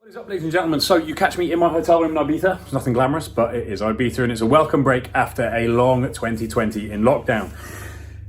What is up, ladies and gentlemen? So you catch me in my hotel room in Ibiza. It's nothing glamorous, but it is Ibiza, and it's a welcome break after a long 2020 in lockdown.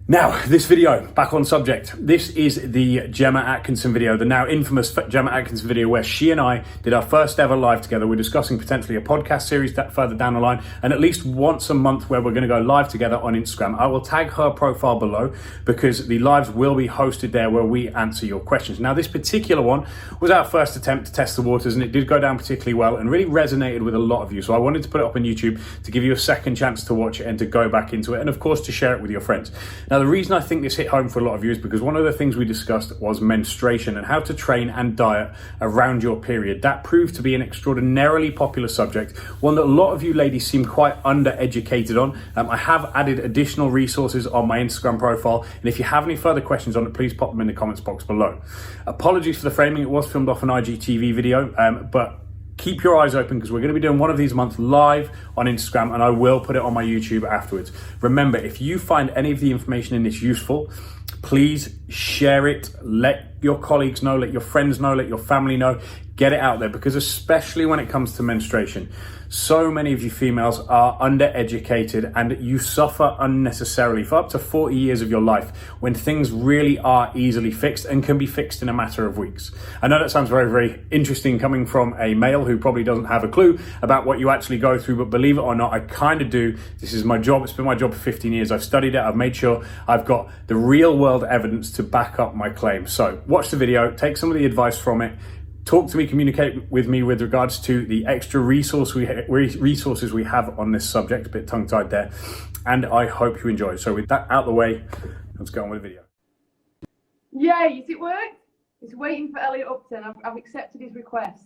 Now, this video, back on subject. This is the Gemma Atkinson video, the now infamous Gemma Atkinson video where she and I did our first ever live together. We're discussing potentially a podcast series that further down the line, and at least once a month where we're going to go live together on Instagram. I will tag her profile below because the lives will be hosted there where we answer your questions. Now, this particular one was our first attempt to test the waters, and it did go down particularly well and really resonated with a lot of you. So I wanted to put it up on YouTube to give you a second chance to watch it and to go back into it, and of course to share it with your friends. Now, the reason I think this hit home for a lot of you is because one of the things we discussed was menstruation and how to train and diet around your period. That proved to be an extraordinarily popular subject, one that a lot of you ladies seem quite undereducated on. I have added additional resources on my Instagram profile, and if you have any further questions on it, please pop them in the comments box below. Apologies for the framing, it was filmed off an IGTV video, but keep your eyes open because we're going to be doing one of these a month live on Instagram, and I will put it on my YouTube afterwards. Remember, if you find any of the information in this useful, please share it, let your colleagues know, let your friends know, let your family know, get it out there, because especially when it comes to menstruation, so many of you females are undereducated and you suffer unnecessarily for up to 40 years of your life when things really are easily fixed and can be fixed in a matter of weeks. I know that sounds very, very interesting coming from a male who probably doesn't have a clue about what you actually go through, but believe it or not, I kind of do. This is my job. It's been my job for 15 years. I've studied it. I've made sure I've got the real world evidence to back up my claim. So watch the video, take some of the advice from it, talk to me, communicate with me with regards to the extra resources we have on this subject. A bit tongue-tied there, and I hope you enjoy. So with that out of the way, let's go on with the video. Yay, it worked? It's waiting for Elliott Upton. I've accepted his request.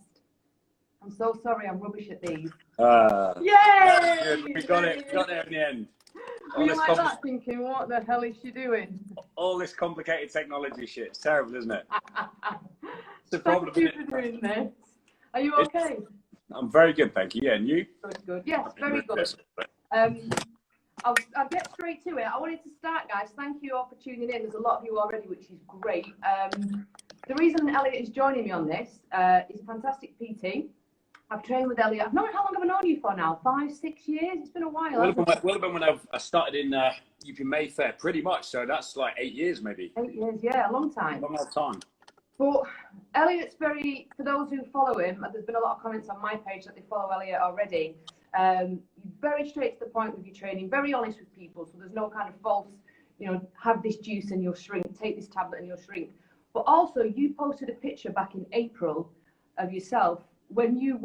I'm so sorry, I'm rubbish at these. Yay! We got it. Got there in the end. Were you like that thinking, what the hell is she doing? All this complicated technology shit. It's terrible, isn't it? It's a problem. Thank you for doing this. Are you okay? I'm very good, thank you. Yeah, and you? Good. Yes, very good. I'll get straight to it. I wanted to start, guys. Thank you all for tuning in. There's a lot of you already, which is great. The reason Elliott is joining me on this is a fantastic PT. I've trained with Elliott. How long have I known you for now? 5, 6 years? It's been a while. Will have been when I started in UP Mayfair, pretty much. So that's like 8 years, maybe. 8 years, yeah, a long time. Long old time. But Elliott's very, for those who follow him, there's been a lot of comments on my page that they follow Elliott already. Very straight to the point with your training, very honest with people. So there's no kind of false, have this juice and you'll shrink, take this tablet and you'll shrink. But also, you posted a picture back in April of yourself when you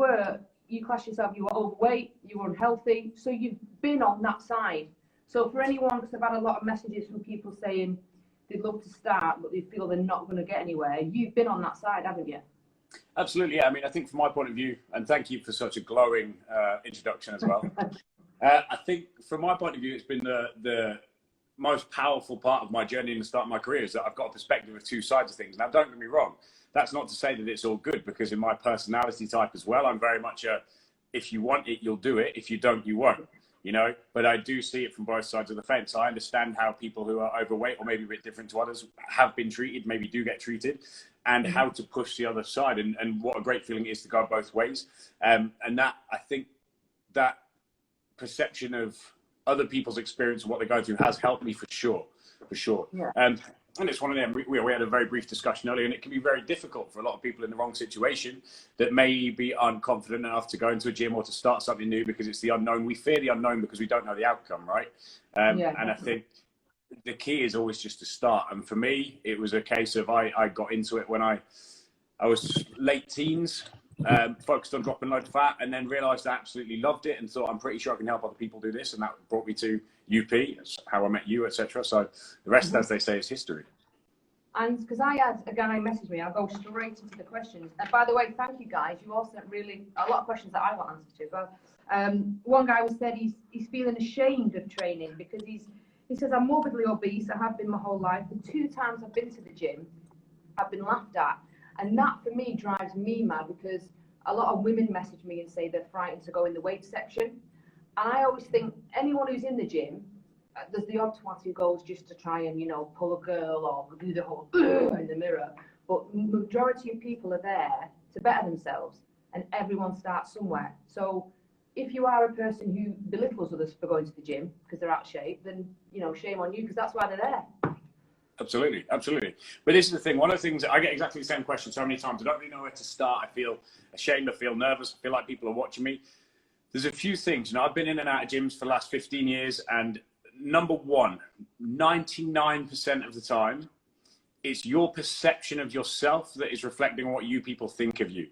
classed yourself, you were overweight, you were unhealthy. So you've been on that side. So for anyone, because I've had a lot of messages from people saying they'd love to start, but they feel they're not going to get anywhere. You've been on that side, haven't you? Absolutely. Yeah. I mean, I think from my point of view, and thank you for such a glowing introduction as well. I think from my point of view, it's been the most powerful part of my journey and the start of my career is that I've got a perspective of two sides of things. Now, don't get me wrong. That's not to say that it's all good, because in my personality type as well, I'm very much if you want it, you'll do it. If you don't, you won't. But I do see it from both sides of the fence. I understand how people who are overweight or maybe a bit different to others have been treated, maybe do get treated, and how to push the other side, and what a great feeling it is to go both ways. And that, I think that perception of other people's experience and what they go through has helped me for sure. Yeah. And it's one of them, we had a very brief discussion earlier, and it can be very difficult for a lot of people in the wrong situation that may be unconfident enough to go into a gym or to start something new because it's the unknown. We fear the unknown because we don't know the outcome, right? And I think the key is always just to start. And for me, it was a case of I got into it when I was late teens, focused on dropping loads of fat, and then realised I absolutely loved it and thought, I'm pretty sure I can help other people do this. And that brought me to UP, that's how I met you, etc. So the rest, as they say, is history. And because I had a guy message me, I'll go straight into the questions. And by the way, thank you guys. You all sent really a lot of questions that I want answers to. But one guy said he's feeling ashamed of training because he says, I'm morbidly obese. I have been my whole life. The 2 times I've been to the gym, I've been laughed at. And that for me drives me mad because a lot of women message me and say they're frightened to go in the weight section. And I always think anyone who's in the gym, there's the odd twat who goes just to try and, pull a girl or do the whole in the mirror. But majority of people are there to better themselves. and everyone starts somewhere. So if you are a person who belittles others for going to the gym because they're out of shape, then, you know, shame on you, because that's why they're there. Absolutely, absolutely. But this is the thing. One of the things, I get exactly the same question so many times. I don't really know where to start. I feel ashamed. I feel nervous. I feel like people are watching me. There's a few things. You know, I've been in and out of gyms for the last 15 years. And number one, 99% of the time, it's your perception of yourself that is reflecting on what you people think of you.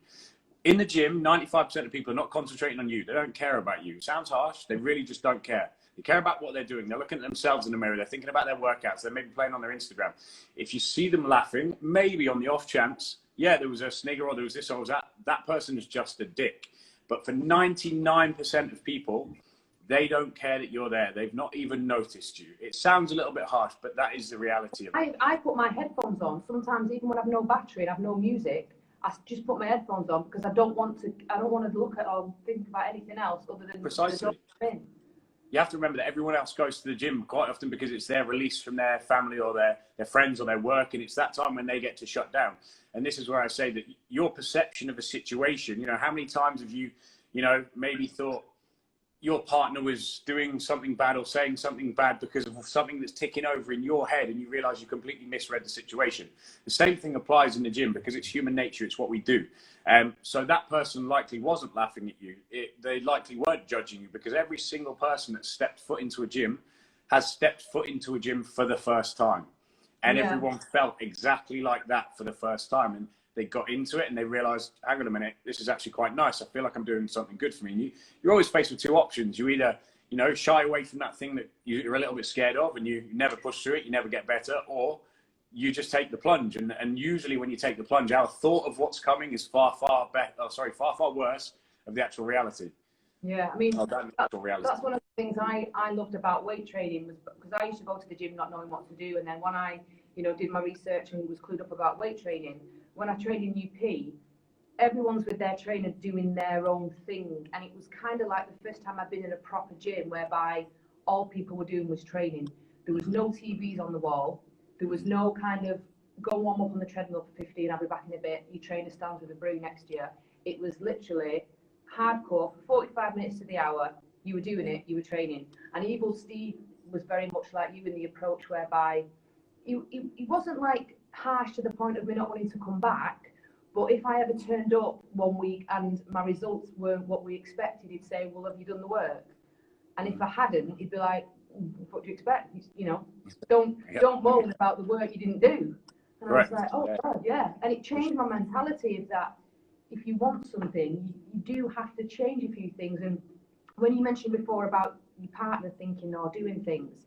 In the gym, 95% of people are not concentrating on you. They don't care about you. It sounds harsh. They really just don't care. They care about what they're doing. They're looking at themselves in the mirror. They're thinking about their workouts. They're maybe playing on their Instagram. If you see them laughing, maybe on the off chance, yeah, there was a snigger or there was this or that, that person is just a dick. But for 99% of people, they don't care that you're there. They've not even noticed you. It sounds a little bit harsh, but that is the reality of it. I put my headphones on. Sometimes even when I've no battery and I've no music, I just put my headphones on because I don't want to look at or think about anything else other than Precisely. You have to remember that everyone else goes to the gym quite often because it's their release from their family or their friends or their work, and it's that time when they get to shut down. And this is where I say that your perception of a situation, you know, how many times have you, you know, maybe thought your partner was doing something bad or saying something bad because of something that's ticking over in your head, and you realize you completely misread the situation. The same thing applies in the gym because it's human nature. It's what we do. So that person likely wasn't laughing at you. They likely weren't judging you, because every single person that stepped foot into a gym has stepped foot into a gym for the first time. And everyone felt exactly like that for the first time. And they got into it and they realized, hang on a minute, this is actually quite nice. I feel like I'm doing something good for me. And you're always faced with two options. You either, you know, shy away from that thing that you're a little bit scared of and you never push through it, you never get better, or you just take the plunge. And usually when you take the plunge, our thought of what's coming is far worse of the actual reality. Yeah, I mean, that's one of the things I loved about weight training, was because I used to go to the gym not knowing what to do. And then when I, you know, did my research and was clued up about weight training, when I trained in UP, everyone's with their trainer doing their own thing. And it was kind of like the first time I've been in a proper gym whereby all people were doing was training. There was no TVs on the wall. There was no kind of go warm up on the treadmill for 15, I'll be back in a bit. Your trainer stands with a brew next year. It was literally hardcore for 45 minutes to the hour. You were doing it, you were training. And Evil Steve was very much like you in the approach whereby he wasn't like harsh to the point of me not wanting to come back, but if I ever turned up one week and my results weren't what we expected, he'd say, well, have you done the work? And if I hadn't, he'd be like, what do you expect? You know, don't moan about the work you didn't do. And I was like, oh God, yeah. And it changed my mentality of that if you want something, you do have to change a few things. And when you mentioned before about your partner thinking or doing things,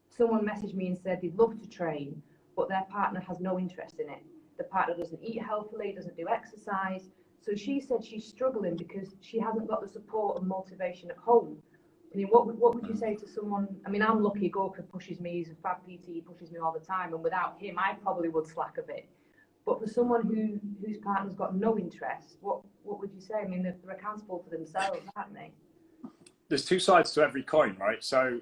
someone messaged me and said they'd love to train, but their partner has no interest in it. The partner doesn't eat healthily, doesn't do exercise. So she said she's struggling because she hasn't got the support and motivation at home. I mean, what would you say to someone? I mean, I'm lucky. Gorka pushes me. He's a fab PT. He pushes me all the time. And without him, I probably would slack a bit. But for someone whose partner's got no interest, what would you say? I mean, they're accountable for themselves, aren't they? There's two sides to every coin, right? So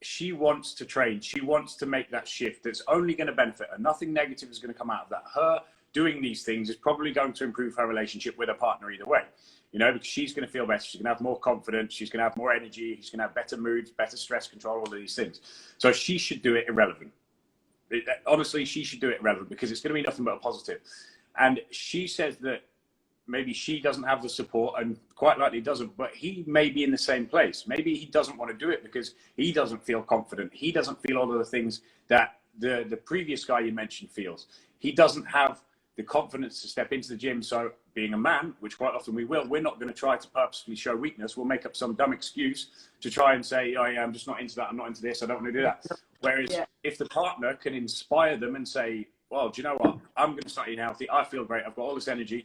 she wants to train. She wants to make that shift that's only going to benefit her. Nothing negative is going to come out of that. Her doing these things is probably going to improve her relationship with her partner either way. You know, because she's going to feel better. She's going to have more confidence. She's going to have more energy. She's going to have better moods, better stress control, all of these things. So she should do it irrelevant. Honestly, she should do it irrelevant because it's going to be nothing but a positive. And she says that maybe she doesn't have the support, and quite likely doesn't, but he may be in the same place. Maybe he doesn't want to do it because he doesn't feel confident. He doesn't feel all of the things that the previous guy you mentioned feels. He doesn't have the confidence to step into the gym. So being a man, which quite often we will, we're not going to try to purposefully show weakness. We'll make up some dumb excuse to try and say, oh yeah, I'm just not into that. I'm not into this. I don't want to do that. Whereas if the partner can inspire them and say, well, do you know what? I'm going to start eating healthy. I feel great. I've got all this energy.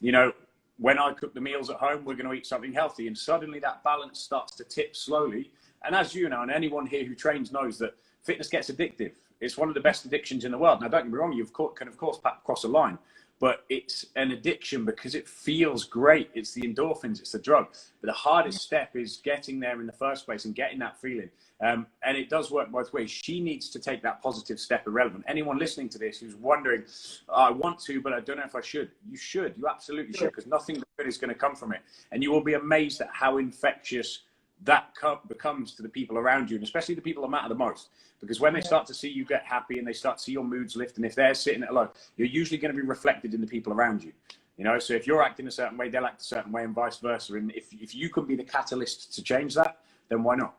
You know, when I cook the meals at home, we're going to eat something healthy. And suddenly that balance starts to tip slowly. And as you know, and anyone here who trains knows that fitness gets addictive. It's one of the best addictions in the world. Now, don't get me wrong, you can of course cross a line. but it's an addiction because it feels great. It's the endorphins, it's the drug. But the hardest step is getting there in the first place and getting that feeling. And it does work both ways. She needs to take that positive step irrelevant. Anyone listening to this who's wondering, I want to, but I don't know if I should. You should. You absolutely should, because nothing good is going to come from it. And you will be amazed at how infectious that becomes to the people around you, and especially the people that matter the most. Because when they start to see you get happy and they start to see your moods lift, and if they're sitting at a low, you're usually going to be reflected in the people around you. You know, so if you're acting a certain way, they'll act a certain way, and vice versa. And if you can be the catalyst to change that, then why not?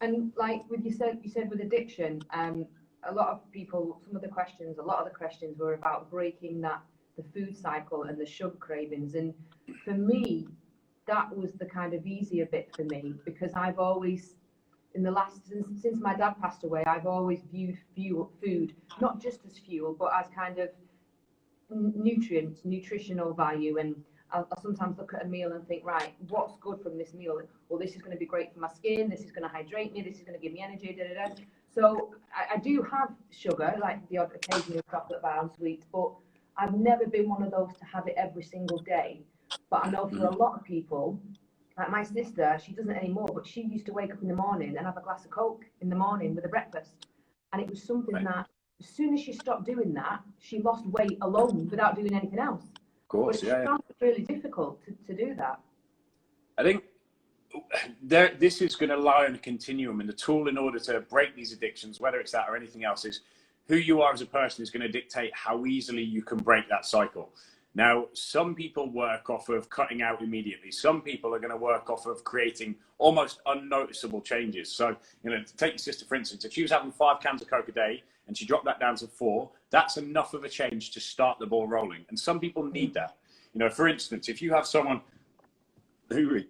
And like you said with addiction, a lot of people, a lot of the questions were about breaking the food cycle and the sugar cravings. And for me, that was the kind of easier bit for me, because I've always, since my dad passed away, I've always viewed food not just as fuel, but as kind of nutritional value. And I'll sometimes look at a meal and think, right, what's good from this meal? Well, this is going to be great for my skin, this is going to hydrate me, this is going to give me energy, So I do have sugar, like the odd occasional chocolate bar and sweets, but I've never been one of those to have it every single day. But I know for a lot of people, like my sister, she doesn't anymore, but she used to wake up in the morning and have a glass of Coke in the morning with a breakfast. And it was something that as soon as she stopped doing that, she lost weight alone without doing anything else. Of course, but it's really difficult to do that. I think this is going to lie on a continuum, and the tool in order to break these addictions, whether it's that or anything else, is who you are as a person is going to dictate how easily you can break that cycle. Now, some people work off of cutting out immediately. Some people are going to work off of creating almost unnoticeable changes. So, you know, to take your sister, for instance, if she was having 5 cans of Coke a day and she dropped that down to 4, that's enough of a change to start the ball rolling. And some people need that. You know, for instance, if you have someone who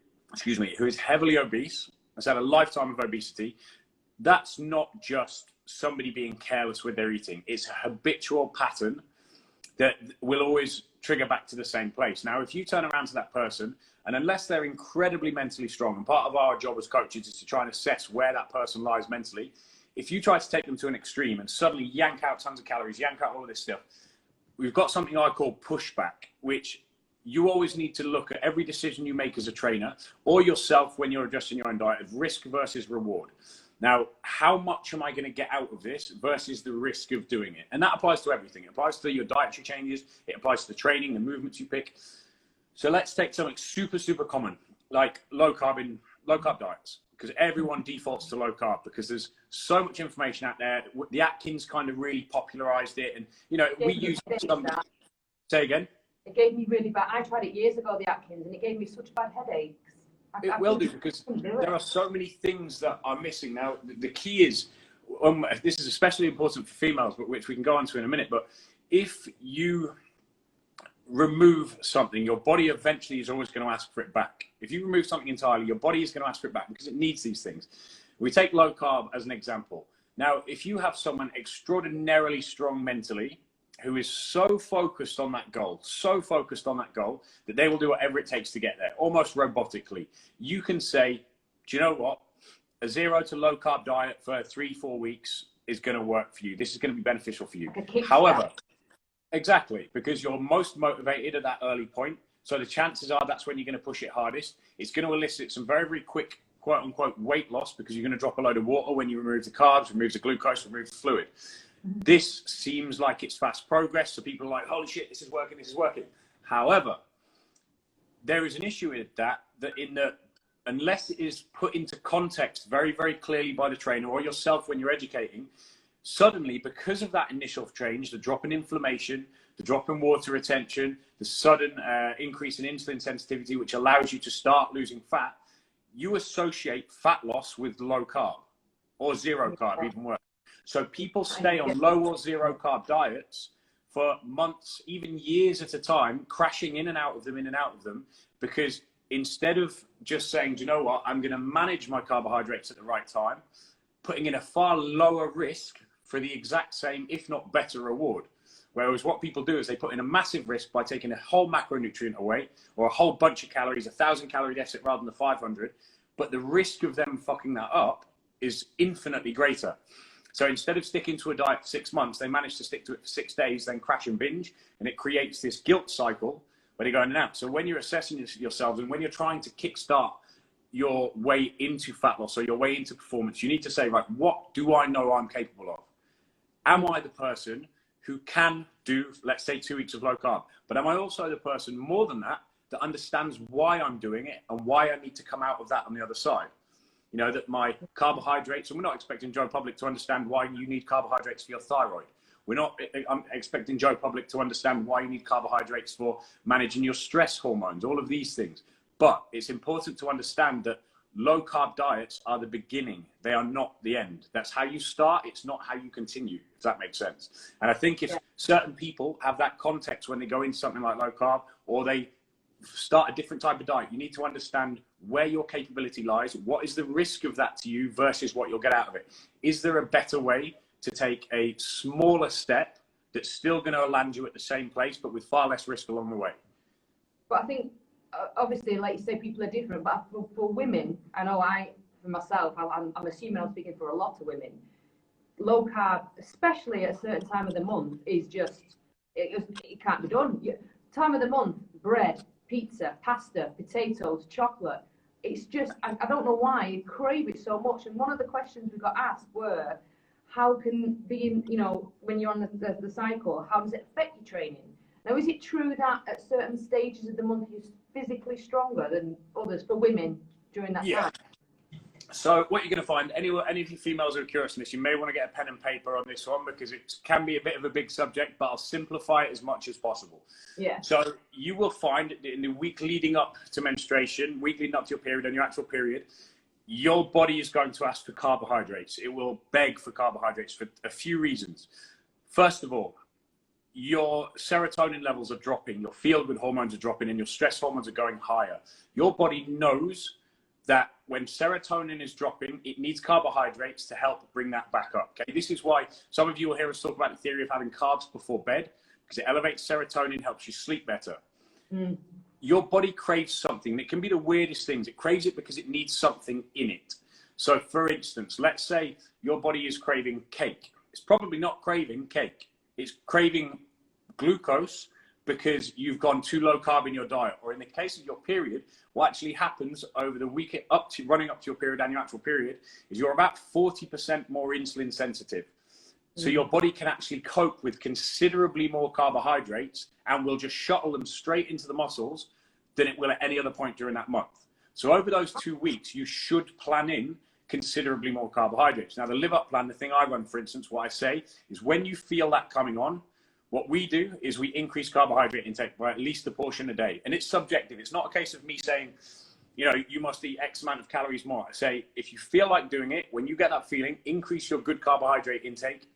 is heavily obese, has had a lifetime of obesity, that's not just somebody being careless with their eating. It's a habitual pattern that will always trigger back to the same place. Now, if you turn around to that person, and unless they're incredibly mentally strong, and part of our job as coaches is to try and assess where that person lies mentally, if you try to take them to an extreme and suddenly yank out tons of calories, yank out all of this stuff, we've got something I call pushback, which you always need to look at every decision you make as a trainer or yourself when you're adjusting your own diet of risk versus reward. Now, how much am I going to get out of this versus the risk of doing it? And that applies to everything. It applies to your dietary changes. It applies to the training, the movements you pick. So let's take something super, super common, like low carb diets, because everyone defaults to low carb because there's so much information out there. The Atkins kind of really popularized it. And, you know, we use some... Say again? It gave me really bad... I tried it years ago, the Atkins, and it gave me such bad headaches. It will do, because there are so many things that are missing. Now, the key is, this is especially important for females, but which we can go on to in a minute, but if you remove something, your body eventually is always going to ask for it back. If you remove something entirely, your body is going to ask for it back because it needs these things. We take low carb as an example. Now, if you have someone extraordinarily strong mentally, who is so focused on that goal, that they will do whatever it takes to get there, almost robotically. You can say, do you know what? A 0 to low carb diet for 3-4 weeks is going to work for you. This is going to be beneficial for you. However, exactly, because you're most motivated at that early point. So the chances are that's when you're going to push it hardest. It's going to elicit some very, very quick, quote unquote, weight loss, because you're going to drop a load of water when you remove the carbs, remove the glucose, remove the fluid. This seems like it's fast progress, so people are like, holy shit, this is working. However, there is an issue with that unless it is put into context very, very clearly by the trainer or yourself when you're educating, suddenly, because of that initial change, the drop in inflammation, the drop in water retention, the sudden increase in insulin sensitivity, which allows you to start losing fat, you associate fat loss with low carb or 0 carb, even worse. So people stay on low or 0 carb diets for months, even years at a time, crashing in and out of them, because instead of just saying, do you know what, I'm going to manage my carbohydrates at the right time, putting in a far lower risk for the exact same, if not better reward. Whereas what people do is they put in a massive risk by taking a whole macronutrient away or a whole bunch of calories, 1,000 calorie deficit rather than the 500. But the risk of them fucking that up is infinitely greater. So instead of sticking to a diet for 6 months, they manage to stick to it for 6 days, then crash and binge. And it creates this guilt cycle where they go in and out. So when you're assessing yourselves and when you're trying to kickstart your way into fat loss or your way into performance, you need to say, right, what do I know I'm capable of? Am I the person who can do, let's say, 2 weeks of low carb? But am I also the person, more than that, that understands why I'm doing it and why I need to come out of that on the other side? You know, that my carbohydrates, and we're not expecting Joe Public to understand why you need carbohydrates for your thyroid. I'm expecting Joe Public to understand why you need carbohydrates for managing your stress hormones, all of these things. But it's important to understand that low carb diets are the beginning. They are not the end. That's how you start. It's not how you continue, if that makes sense. And I think if certain people have that context when they go into something like low carb, or they start a different type of diet, you need to understand where your capability lies. What is the risk of that to you versus what you'll get out of it? Is there a better way to take a smaller step that's still going to land you at the same place, but with far less risk along the way? But I think, obviously, like you say, people are different. But for women, I know for myself, I'm assuming I'm speaking for a lot of women, low carb, especially at a certain time of the month, is just, it can't be done. Time of the month, bread, pizza, pasta, potatoes, chocolate. It's just, I don't know why you crave it so much. And one of the questions we got asked were, how can being, you know, when you're on the cycle, how does it affect your training? Now, is it true that at certain stages of the month you're physically stronger than others for women during that time? So what you're going to find, any of you females who are curious on this, you may want to get a pen and paper on this one, because it can be a bit of a big subject, but I'll simplify it as much as possible. Yeah. So you will find in the week leading up to menstruation, week leading up to your period and your actual period, your body is going to ask for carbohydrates. It will beg for carbohydrates for a few reasons. First of all, your serotonin levels are dropping, your feel-good hormones are dropping, and your stress hormones are going higher. Your body knows that when serotonin is dropping, it needs carbohydrates to help bring that back up. Okay, this is why some of you will hear us talk about the theory of having carbs before bed, because it elevates serotonin, helps you sleep better. Your body craves something. It can be the weirdest things. It craves it because it needs something in it. So for instance, let's say your body is craving cake. It's probably not craving cake. It's craving glucose because you've gone too low carb in your diet. Or in the case of your period, what actually happens over the week running up to your period and your actual period is you're about 40% more insulin sensitive. So your body can actually cope with considerably more carbohydrates and will just shuttle them straight into the muscles than it will at any other point during that month. So over those 2 weeks, you should plan in considerably more carbohydrates. Now, the Live Up plan, the thing I run, for instance, what I say is when you feel that coming on, what we do is we increase carbohydrate intake by at least a portion a day. And it's subjective. It's not a case of me saying, you know, you must eat X amount of calories more. I say, if you feel like doing it, when you get that feeling, increase your good carbohydrate intake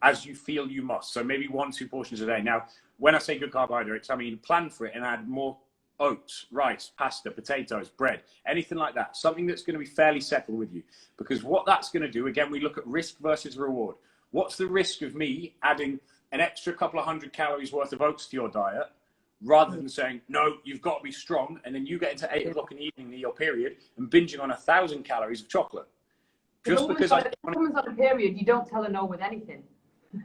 as you feel you must. So maybe 1-2 portions a day. Now, when I say good carbohydrates, I mean plan for it and add more oats, rice, pasta, potatoes, bread, anything like that. Something that's going to be fairly settled with you. Because what that's going to do, again, we look at risk versus reward. What's the risk of me adding an extra couple of 100 calories worth of oats to your diet, rather than saying, no, you've got to be strong, and then you get into 8 o'clock in the evening near your period and binging on 1,000 calories of chocolate. Just because if a woman's on a period, you don't tell her no with anything.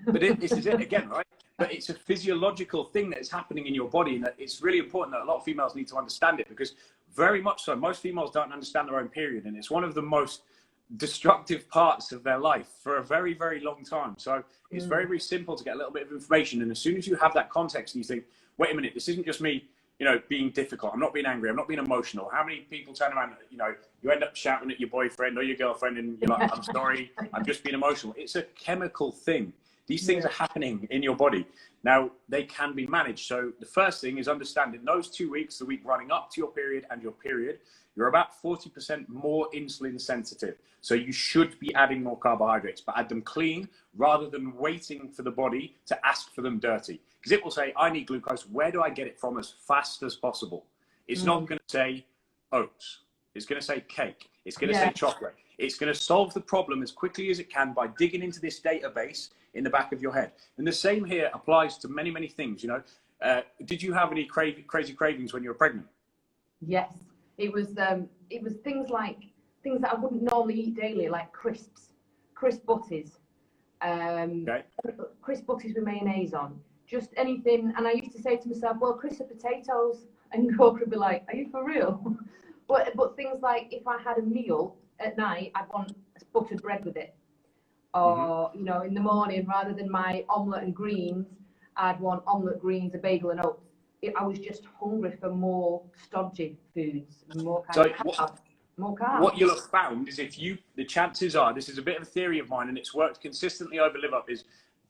But this is it again, right? But it's a physiological thing that is happening in your body, and that it's really important that a lot of females need to understand it, because very much so, most females don't understand their own period, and it's one of the most destructive parts of their life for a very, very long time. So it's very, very simple to get a little bit of information, and as soon as you have that context and you think, wait a minute, this isn't just me, you know, being difficult, I'm not being angry, I'm not being emotional. How many people turn around, you know, you end up shouting at your boyfriend or your girlfriend and you're like, I'm sorry, I'm just being emotional. It's a chemical thing. These things are happening in your body. Now, they can be managed. So the first thing is understanding those 2 weeks, the week running up to your period and your period, you're about 40% more insulin sensitive. So you should be adding more carbohydrates, but add them clean rather than waiting for the body to ask for them dirty. Because it will say, I need glucose. Where do I get it from as fast as possible? It's not going to say oats. It's going to say cake. It's going to say chocolate. It's going to solve the problem as quickly as it can by digging into this database in the back of your head. And the same here applies to many, many things. You know, did you have any crazy cravings when you were pregnant? Yes, it was things that I wouldn't normally eat daily, like crisps crisp butties, crisp butties with mayonnaise on, just anything. And I used to say to myself, well, crisp potatoes, and Coke would be like, are you for real? but things like, if I had a meal at night, I'd want buttered bread with it. Or, you know, in the morning, rather than my omelette and greens, I'd want omelette, greens, a bagel and oats. I was just hungry for more stodgy foods, more carbs. What you'll have found is the chances are, this is a bit of a theory of mine and it's worked consistently over Live Up, is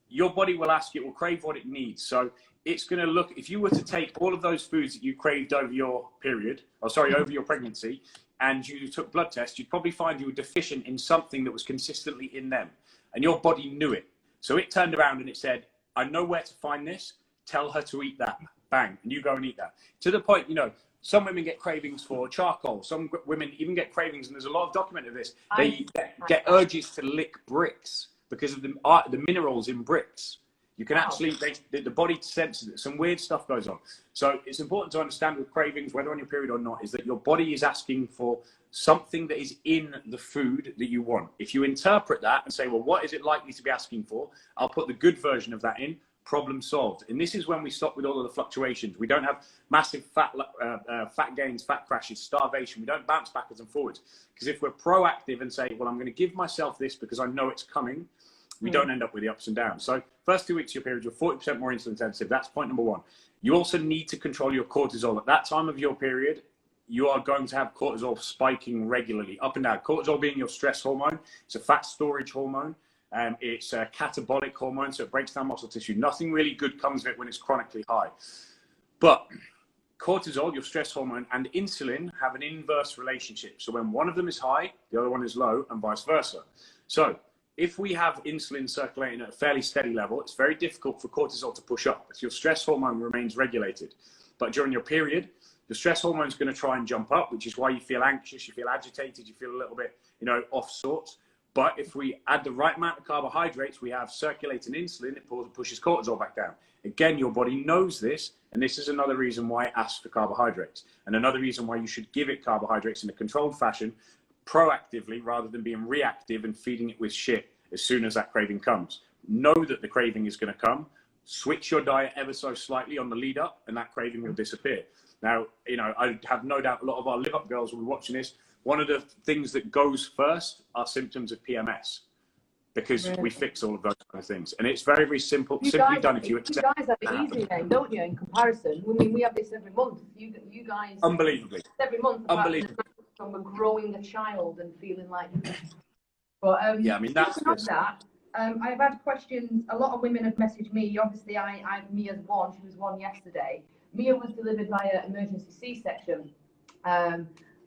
your body will ask, it will crave what it needs. So it's going to look, if you were to take all of those foods that you craved over your period, over your pregnancy, and you took blood tests, you'd probably find you were deficient in something that was consistently in them. And your body knew it. So it turned around and it said, I know where to find this. Tell her to eat that. Bang. And you go and eat that. To the point, you know, some women get cravings for charcoal. Some women even get cravings, and there's a lot of document of this. They get urges to lick bricks because of the minerals in bricks. You can actually, the body senses it. Some weird stuff goes on. So it's important to understand with cravings, whether on your period or not, is that your body is asking for something that is in the food that you want. If you interpret that and say, well, what is it likely to be asking for? I'll put the good version of that in. Problem solved. And this is when we stop with all of the fluctuations. We don't have massive fat gains, fat crashes, starvation. We don't bounce backwards and forwards. Because if we're proactive and say, well, I'm going to give myself this because I know it's coming, we don't end up with the ups and downs. So first 2 weeks of your period, you're 40% more insulin sensitive. That's point number one. You also need to control your cortisol. At that time of your period, you are going to have cortisol spiking regularly, up and down. Cortisol being your stress hormone. It's a fat storage hormone. It's a catabolic hormone, so it breaks down muscle tissue. Nothing really good comes of it when it's chronically high. But cortisol, your stress hormone, and insulin have an inverse relationship. So when one of them is high, the other one is low, and vice versa. So if we have insulin circulating at a fairly steady level, it's very difficult for cortisol to push up if your stress hormone remains regulated. But during your period, the stress hormone is going to try and jump up, which is why you feel anxious, you feel agitated, you feel a little bit, you know, off sorts. But if we add the right amount of carbohydrates, we have circulating insulin, it pushes cortisol back down. Again, your body knows this, and this is another reason why it asks for carbohydrates. And another reason why you should give it carbohydrates in a controlled fashion, proactively, rather than being reactive and feeding it with shit as soon as that craving comes. Know that the craving is going to come. Switch your diet ever so slightly on the lead up, and that craving will disappear. Now, you know, I have no doubt a lot of our Live Up girls will be watching this. One of the things that goes first are symptoms of PMS, because we fix all of those kind of things. And it's very, very simple, simply done if you accept. You guys have it easy then, don't you, in comparison? I mean, we have this every month. You guys... Unbelievably. Every month. Unbelievably. When we're growing a child and feeling like... But, yeah, I mean, that's... that. I've had questions. A lot of women have messaged me. Obviously, Mia's one. She was one yesterday. Mia was delivered via emergency C-section.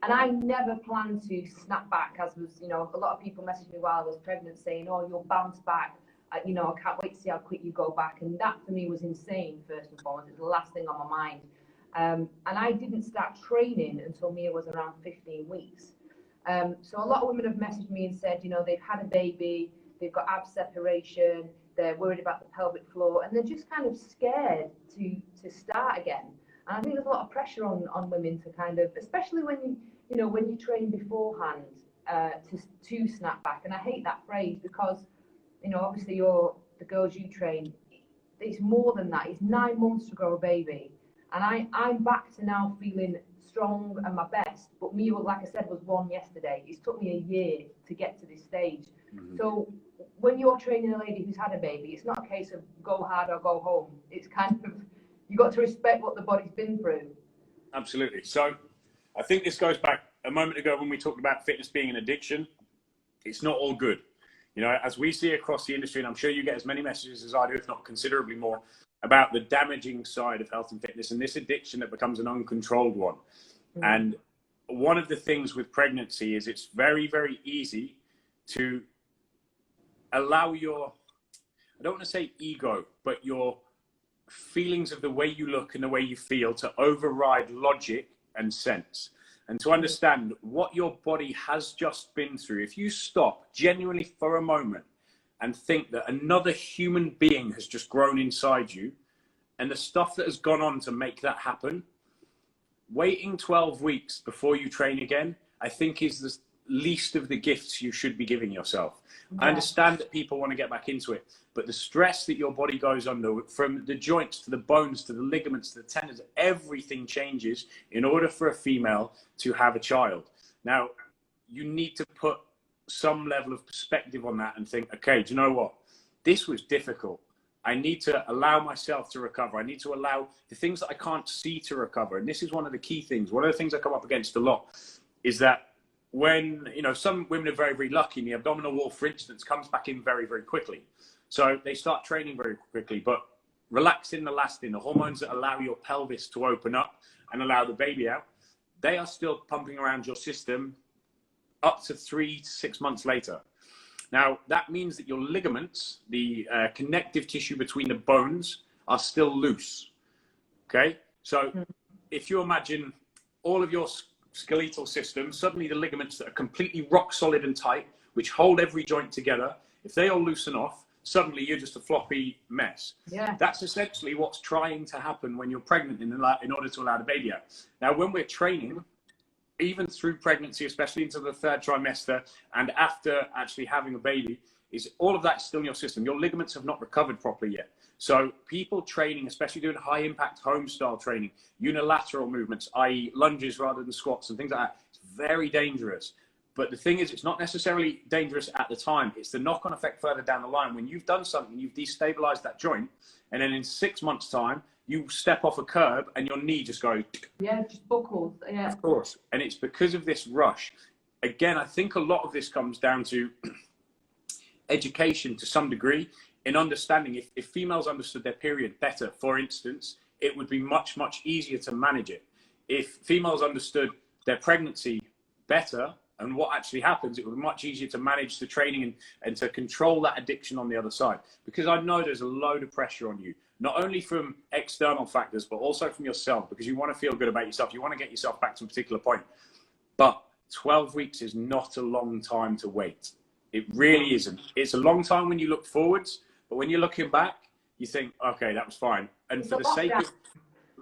And I never planned to snap back, as was, you know, a lot of people messaged me while I was pregnant saying, oh, you'll bounce back. You know, I can't wait to see how quick you go back. And that for me was insane, first and foremost. It was the last thing on my mind. And I didn't start training until Mia was around 15 weeks. So a lot of women have messaged me and said, you know, they've had a baby, they've got ab separation, they're worried about the pelvic floor, and they're just kind of scared to start again. And I think there's a lot of pressure on women to kind of, especially when you train beforehand, to snap back. And I hate that phrase because, you know, obviously the girls you train, it's more than that. It's 9 months to grow a baby. And I'm back to now feeling strong and my best. But Mia, like I said, was one yesterday. It's took me a year to get to this stage. Mm-hmm. So when you're training a lady who's had a baby, it's not a case of go hard or go home. It's kind of, you got to respect what the body's been through. Absolutely. So I think this goes back a moment ago when we talked about fitness being an addiction. It's not all good. You know, as we see across the industry, and I'm sure you get as many messages as I do, if not considerably more, about the damaging side of health and fitness and this addiction that becomes an uncontrolled one. Mm. And one of the things with pregnancy is it's very, very easy to allow your, I don't want to say ego, but your feelings of the way you look and the way you feel to override logic and sense. And to understand what your body has just been through. If you stop genuinely for a moment and think that another human being has just grown inside you and the stuff that has gone on to make that happen, waiting 12 weeks before you train again, I think is least of the gifts you should be giving yourself. Yeah. I understand that people want to get back into it, but the stress that your body goes under, from the joints to the bones to the ligaments to the tendons, everything changes in order for a female to have a child. Now, you need to put some level of perspective on that and think, okay, do you know what? This was difficult. I need to allow myself to recover. I need to allow the things that I can't see to recover. And this is one of the key things. One of the things I come up against a lot is that when, you know, some women are very, very lucky, and the abdominal wall, for instance, comes back in very, very quickly. So they start training very quickly, but relaxin, elastin, the hormones that allow your pelvis to open up and allow the baby out, they are still pumping around your system up to 3 to 6 months later. Now, that means that your ligaments, the connective tissue between the bones, are still loose. Okay? So if you imagine all of your skeletal system, suddenly the ligaments that are completely rock solid and tight, which hold every joint together, if they all loosen off, suddenly you're just a floppy mess. Yeah. That's essentially what's trying to happen when you're pregnant in order to allow the baby out. Now, when we're training, even through pregnancy, especially into the 3rd trimester and after actually having a baby, is all of that still in your system. Your ligaments have not recovered properly yet. So people training, especially doing high impact home style training, unilateral movements, i.e. lunges rather than squats and things like that, it's very dangerous. But the thing is, it's not necessarily dangerous at the time. It's the knock-on effect further down the line. When you've done something, you've destabilized that joint, and then in 6 months' time, you step off a curb and your knee just goes... Yeah, just buckles. Yeah. Of course. And it's because of this rush. Again, I think a lot of this comes down to education to some degree, in understanding if females understood their period better, for instance, it would be much, much easier to manage it. If females understood their pregnancy better and what actually happens, it would be much easier to manage the training and to control that addiction on the other side. Because I know there's a load of pressure on you, not only from external factors, but also from yourself, because you want to feel good about yourself. You want to get yourself back to a particular point. But 12 weeks is not a long time to wait. It really isn't. It's a long time when you look forwards, but when you're looking back, you think, okay, that was fine. And for the sake of...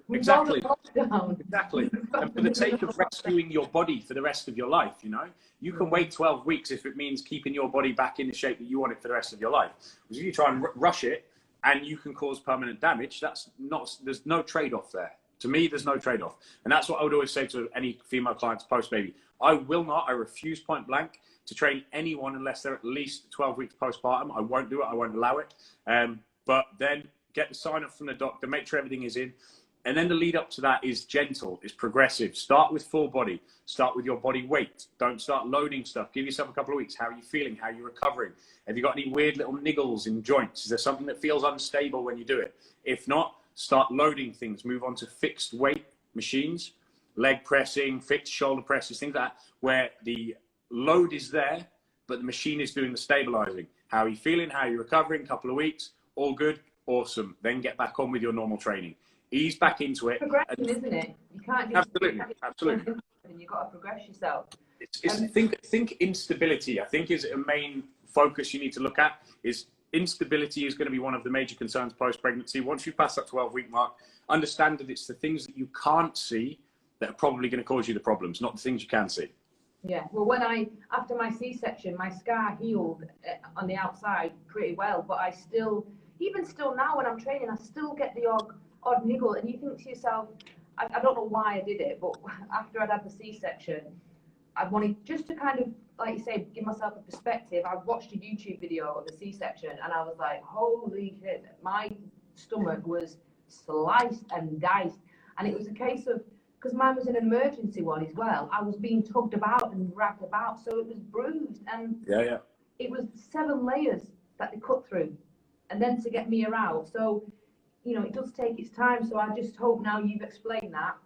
Exactly. Exactly. And for the sake of rescuing your body for the rest of your life, you know, you can wait 12 weeks if it means keeping your body back in the shape that you want it for the rest of your life. Because if you try and rush it and you can cause permanent damage, there's no trade-off there. To me, there's no trade-off. And that's what I would always say to any female clients post-baby. I refuse point blank to train anyone unless they're at least 12 weeks postpartum. I won't do it. I won't allow it. But then get the sign up from the doctor, make sure everything is in. And then the lead up to that is gentle, is progressive. Start with full body. Start with your body weight. Don't start loading stuff. Give yourself a couple of weeks. How are you feeling? How are you recovering? Have you got any weird little niggles in joints? Is there something that feels unstable when you do it? If not, start loading things. Move on to fixed weight machines, leg pressing, fixed shoulder presses, things like that, where the load is there, but the machine is doing the stabilizing. How are you feeling? How are you recovering? Couple of weeks. All good. Awesome. Then get back on with your normal training. Ease back into it. Progression, isn't it? You can't just... Absolutely. And you've got to progress yourself. Think instability, I think, is a main focus you need to look at. Is instability is going to be one of the major concerns post-pregnancy. Once you pass that 12-week mark, understand that it's the things that you can't see that are probably going to cause you the problems, not the things you can see. Yeah, well, after my C-section, my scar healed on the outside pretty well, but I still, even still now when I'm training, I still get the odd niggle, and you think to yourself, I don't know why I did it, but after I'd had the C-section, I wanted just to kind of, like you say, give myself a perspective. I watched a YouTube video of the C-section, and I was like, holy shit, my stomach was sliced and diced, and it was a case of, because mine was an emergency one as well, I was being tugged about and wrapped about, so it was bruised, and it was 7 layers that they cut through, and then to get me out. So, you know, it does take its time. So I just hope now you've explained that,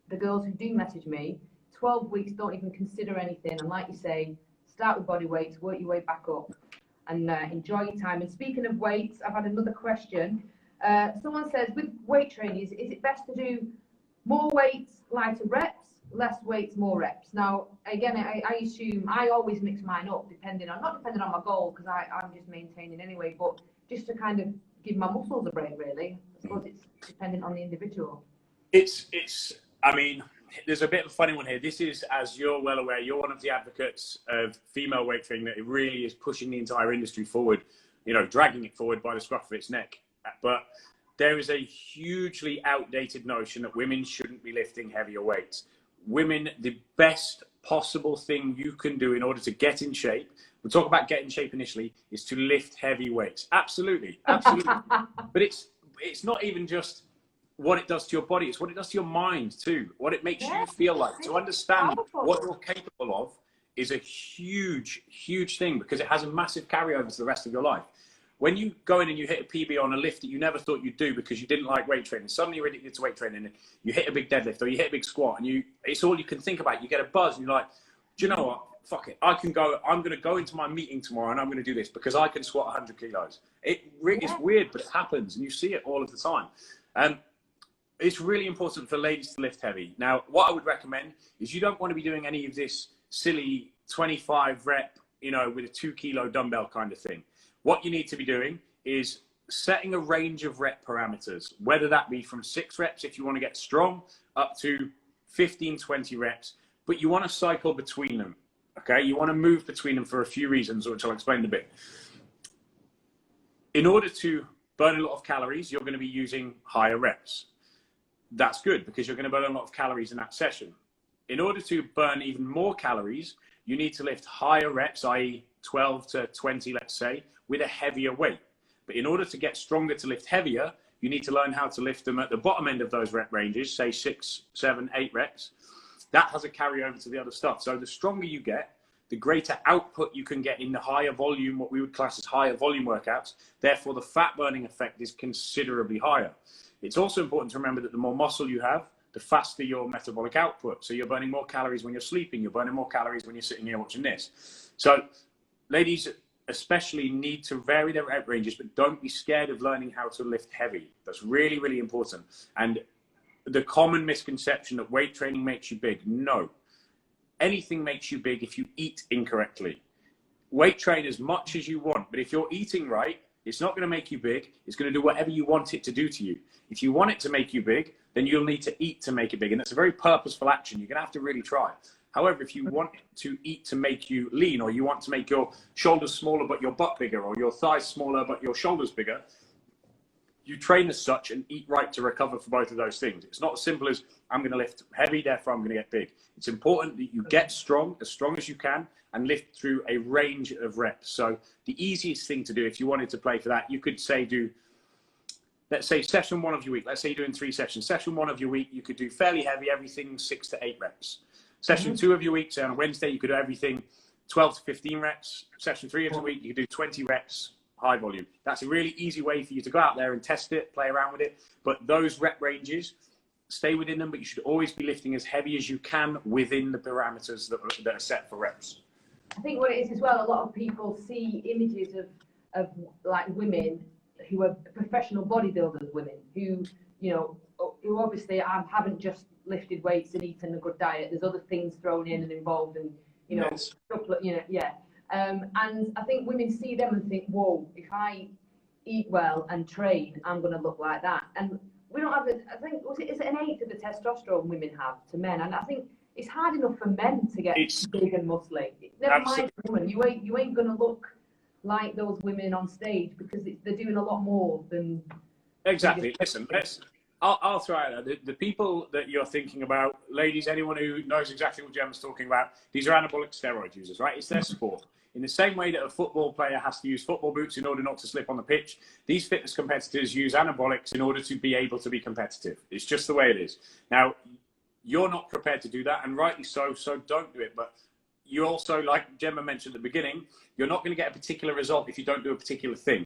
the girls who do message me, 12 weeks, don't even consider anything. And like you say, start with body weights, work your way back up, and enjoy your time. And speaking of weights, I've had another question. Someone says, with weight training, is it best to do more weights, lighter reps, less weights, more reps? Now, again, I assume I always mix mine up, not depending on my goal, because I'm just maintaining anyway, but just to kind of give my muscles a break, really. I suppose it's dependent on the individual. I mean, there's a bit of a funny one here. This is, as you're well aware, you're one of the advocates of female weight training, that it really is pushing the entire industry forward, you know, dragging it forward by the scruff of its neck. But there is a hugely outdated notion that women shouldn't be lifting heavier weights. Women, the best possible thing you can do in order to get in shape, we'll talk about getting in shape initially, is to lift heavy weights. Absolutely, absolutely. But it's not even just what it does to your body, it's what it does to your mind too, what it makes you feel like. To understand what you're capable of is a huge, huge thing, because it has a massive carryover to the rest of your life. When you go in and you hit a PB on a lift that you never thought you'd do because you didn't like weight training, suddenly you're addicted to weight training, and you hit a big deadlift or you hit a big squat, and it's all you can think about. You get a buzz and you're like, do you know what? Fuck it. I'm going to go into my meeting tomorrow and I'm going to do this because I can squat 100 kilos. It's weird, but it happens, and you see it all of the time. It's really important for ladies to lift heavy. Now, what I would recommend is you don't want to be doing any of this silly 25 rep, you know, with a 2 kilo dumbbell kind of thing. What you need to be doing is setting a range of rep parameters, whether that be from 6 reps if you want to get strong, up to 15, 20 reps, but you want to cycle between them, okay? You want to move between them for a few reasons, which I'll explain in a bit. In order to burn a lot of calories, you're going to be using higher reps. That's good, because you're going to burn a lot of calories in that session. In order to burn even more calories, you need to lift higher reps, i.e. 12 to 20, let's say, with a heavier weight. But in order to get stronger to lift heavier, you need to learn how to lift them at the bottom end of those rep ranges, say 6, 7, 8 reps. That has a carryover to the other stuff. So the stronger you get, the greater output you can get in the higher volume, what we would class as higher volume workouts. Therefore, the fat burning effect is considerably higher. It's also important to remember that the more muscle you have, the faster your metabolic output. So you're burning more calories when you're sleeping. You're burning more calories when you're sitting here watching this. So ladies especially need to vary their rep ranges, but don't be scared of learning how to lift heavy. That's really, really important. And the common misconception that weight training makes you big, no. Anything makes you big if you eat incorrectly. Weight train as much as you want, but if you're eating right, it's not going to make you big. It's going to do whatever you want it to do to you. If you want it to make you big, then you'll need to eat to make it big. And that's a very purposeful action. You're going to have to really try. However, if you want to eat to make you lean, or you want to make your shoulders smaller but your butt bigger, or your thighs smaller but your shoulders bigger, you train as such and eat right to recover for both of those things. It's not as simple as I'm going to lift heavy, therefore I'm going to get big. It's important that you get strong as you can, and lift through a range of reps. So the easiest thing to do, if you wanted to play for that, you could say let's say session 1 of your week. Let's say you're doing 3 sessions. Session 1 of your week, you could do fairly heavy, everything 6 to 8 reps. Session 2 of your week, say on a Wednesday, you could do everything 12 to 15 reps. Session 3 of the week, you could do 20 reps, high volume. That's a really easy way for you to go out there and test it, play around with it. But those rep ranges, stay within them, but you should always be lifting as heavy as you can within the parameters that are set for reps. I think what it is as well, a lot of people see images of like women who are professional bodybuilders, women who, you know, who obviously haven't just lifted weights and eaten a good diet. There's other things thrown in and involved, and you know, yes. And I think women see them and think, whoa, if I eat well and train, I'm going to look like that. And we don't have I think, is it an 1/8 of the testosterone women have to men? And I think it's hard enough for men to get big and muscly. Never mind women. You ain't going to look like those women on stage, because they're doing a lot more than... Exactly. Listen, I'll throw it out. The people that you're thinking about, ladies, anyone who knows exactly what Gemma's talking about, these are anabolic steroid users, right? It's their sport. In the same way that a football player has to use football boots in order not to slip on the pitch, these fitness competitors use anabolics in order to be able to be competitive. It's just the way it is. Now, you're not prepared to do that, and rightly so don't do it. But you also, like Gemma mentioned at the beginning, you're not going to get a particular result if you don't do a particular thing.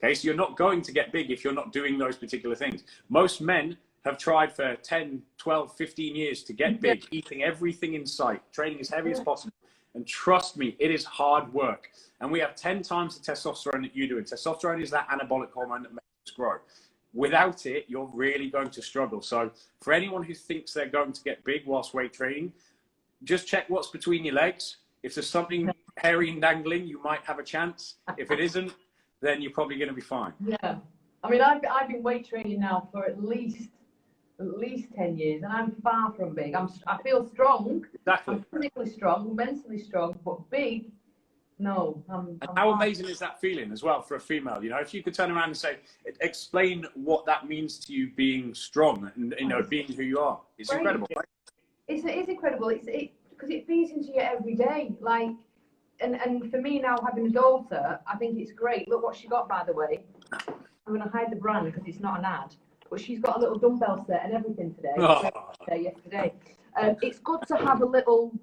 Okay, so you're not going to get big if you're not doing those particular things. Most men have tried for 10, 12, 15 years to get big, eating everything in sight, training as heavy as possible. And trust me, it is hard work. And we have 10 times the testosterone that you do. And testosterone is that anabolic hormone that makes us grow. Without it, you're really going to struggle. So for anyone who thinks they're going to get big whilst weight training, just check what's between your legs. If there's something hairy and dangling, you might have a chance. If it isn't, then you're probably going to be fine. Yeah. I mean, I've been weight training now for at least at least 10 years, and I'm far from big. I feel strong. Exactly. I'm physically strong, mentally strong, but big, no. And how amazing is that feeling as well for a female? You know, if you could turn around and say, explain what that means to you being strong and, you know, being who you are. It's incredible, right? It is incredible. Because it feeds into you every day. Like, and for me now, having a daughter, I think it's great. Look what she got, by the way. I'm going to hide the brand because it's not an ad. But she's got a little dumbbell set and everything today. Oh. Yesterday. It's good to have a little.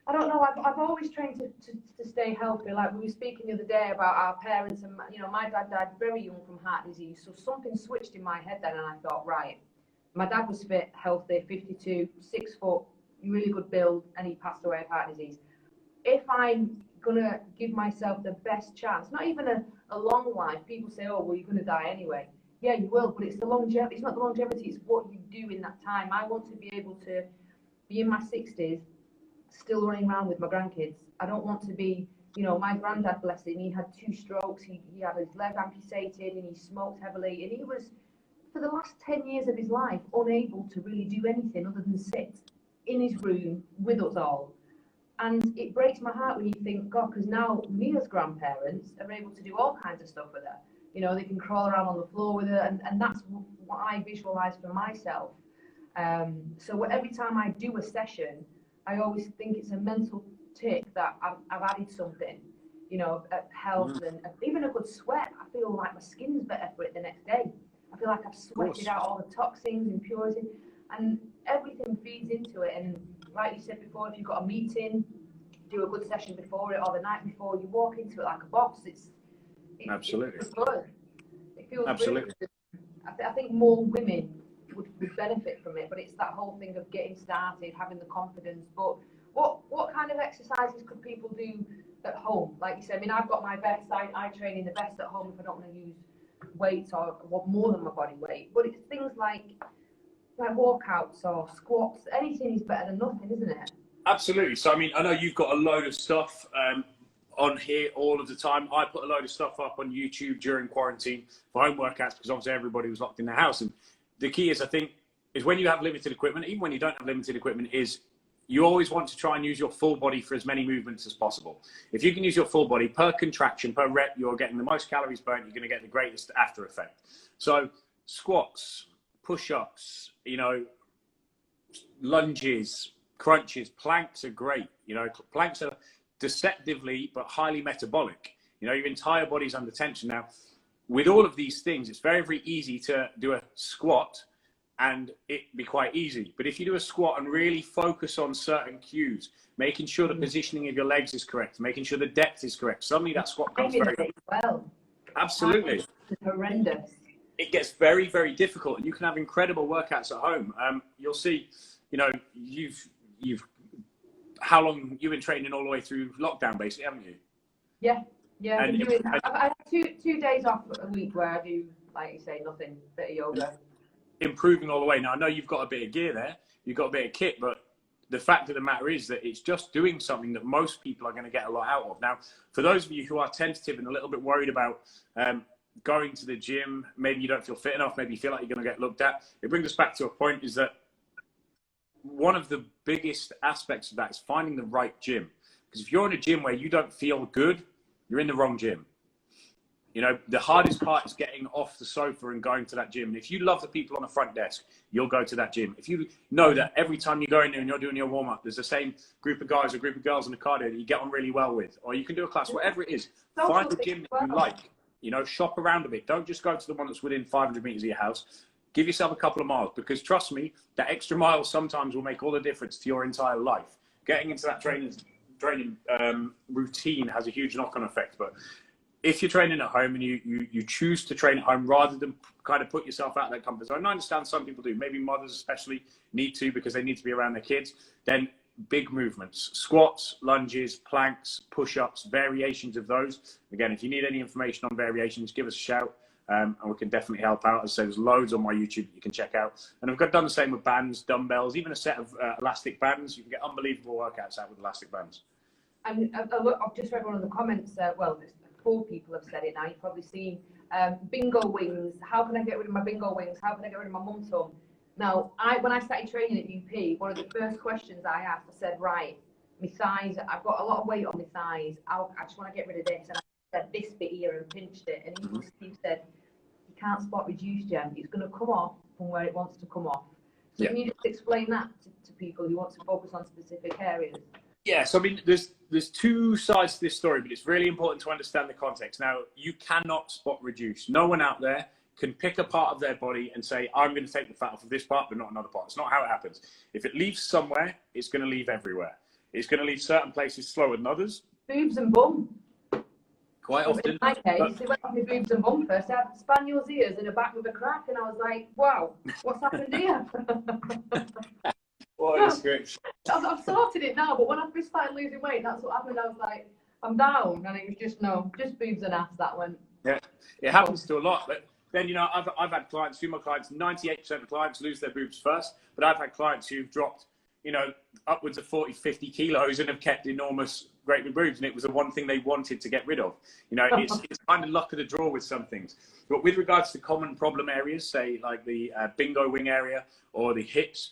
I don't know. I've always trained to stay healthy. Like we were speaking the other day about our parents, and you know, my dad died very young from heart disease. So something switched in my head then, and I thought, right, my dad was fit, healthy, 52, 6 foot, really good build, and he passed away of heart disease. If I'm gonna give myself the best chance, not even a long life. People say, oh, well, you're gonna die anyway. Yeah, you will, but it's the longevity. It's not the longevity. It's what you do in that time. I want to be able to be in my 60s. Still running around with my grandkids. I don't want to be, you know, my granddad, bless him, he had 2 strokes, he had his leg amputated and he smoked heavily, and he was, for the last 10 years of his life, unable to really do anything other than sit in his room with us all. And it breaks my heart when you think, God, because now me as grandparents are able to do all kinds of stuff with her. You know, they can crawl around on the floor with her, and that's what I visualise for myself. So every time I do a session, I always think it's a mental tick that I've added something, you know, health and even a good sweat. I feel like my skin's better for it the next day. I feel like I've sweated out all the toxins, impurities, and everything feeds into it. And like you said before, if you've got a meeting, do a good session before it or the night before, you walk into it like a boss. Absolutely. It's good. It feels absolutely. Really good. I think more women would benefit from it, but it's that whole thing of getting started, having the confidence. But what kind of exercises could people do at home? Like you said, I mean, I've got my best. I train in the best at home if I don't want to use weights or want more than my body weight. But it's things like walkouts or squats. Anything is better than nothing, isn't it? Absolutely. So I mean, I know you've got a load of stuff on here all of the time. I put a load of stuff up on YouTube during quarantine for home workouts because obviously everybody was locked in their house. And the key is, I think, is when you have limited equipment, even when you don't have limited equipment, is you always want to try and use your full body for as many movements as possible. If you can use your full body per contraction, per rep, you're getting the most calories burnt, you're going to get the greatest after effect. So squats, push-ups, you know, lunges, crunches, planks are great. You know, planks are deceptively but highly metabolic. You know, your entire body's under tension. Now, with all of these things, it's very, very easy to do a squat and it be quite easy. But if you do a squat and really focus on certain cues, making sure the positioning of your legs is correct, making sure the depth is correct, suddenly that squat comes very well. Absolutely. It's horrendous. It gets very, very difficult, and you can have incredible workouts at home. You'll see, you know, you've how long you've been training all the way through lockdown, basically, haven't you? Yeah. I have two days off a week where I do, like you say, nothing, bit of yoga. Improving all the way. Now, I know you've got a bit of gear there, you've got a bit of kit, but the fact of the matter is that it's just doing something that most people are going to get a lot out of. Now, for those of you who are tentative and a little bit worried about going to the gym, maybe you don't feel fit enough, maybe you feel like you're going to get looked at, it brings us back to a point is that one of the biggest aspects of that is finding the right gym. Because if you're in a gym where you don't feel good, you're in the wrong gym. You know, the hardest part is getting off the sofa and going to that gym. And if you love the people on the front desk, you'll go to that gym. If you know that every time you go in there and you're doing your warm-up, there's the same group of guys or group of girls in the cardio that you get on really well with, or you can do a class, whatever it is, find the gym that you like. You know, shop around a bit. Don't just go to the one that's within 500 meters of your house. Give yourself a couple of miles, because trust me, that extra mile sometimes will make all the difference to your entire life. Getting into that training routine has a huge knock-on effect. But if you're training at home and you choose to train at home rather than kind of put yourself out of that comfort zone, and I understand some people do, maybe mothers especially need to because they need to be around their kids, then big movements, squats, lunges, planks, push-ups, variations of those. Again, if you need any information on variations, give us a shout. And we can definitely help out. As I say, there's loads on my YouTube that you can check out. And I've done the same with bands, dumbbells, even a set of elastic bands. You can get unbelievable workouts out with elastic bands. And I've just read one of the comments, well, 4 people have said it now. You've probably seen bingo wings. How can I get rid of my bingo wings? How can I get rid of my mum tum? Now, when I started training at UP, one of the first questions I asked, I said, right, my thighs, I've got a lot of weight on my thighs. I just want to get rid of this. And I said this bit here and pinched it. And he said, you can't spot reduce, Gem. It's going to come off from where it wants to come off. So can you just explain that to people who want to focus on specific areas? Yeah, so I mean, there's two sides to this story, but it's really important to understand the context. Now, you cannot spot reduce. No one out there can pick a part of their body and say, I'm going to take the fat off of this part, but not another part. It's not how it happens. If it leaves somewhere, it's going to leave everywhere. It's going to leave certain places slower than others. Boobs and bum. Quite often. In my case, it went off my boobs and bum first. I had spaniel's ears in the back with a crack, and I was like, wow, what's happened here? What a description. I've sorted it now, but when I first started losing weight, that's what happened. I was like, I'm down, and it was just boobs and ass that went. Yeah, it happens to a lot. But then, you know, I've had clients, few of my clients, 98% of clients lose their boobs first, but I've had clients who've dropped, you know, upwards of 40, 50 kilos and have kept enormous, great big boobs, and it was the one thing they wanted to get rid of. You know, it's kind of luck of the draw with some things. But with regards to common problem areas, say like the bingo wing area or the hips,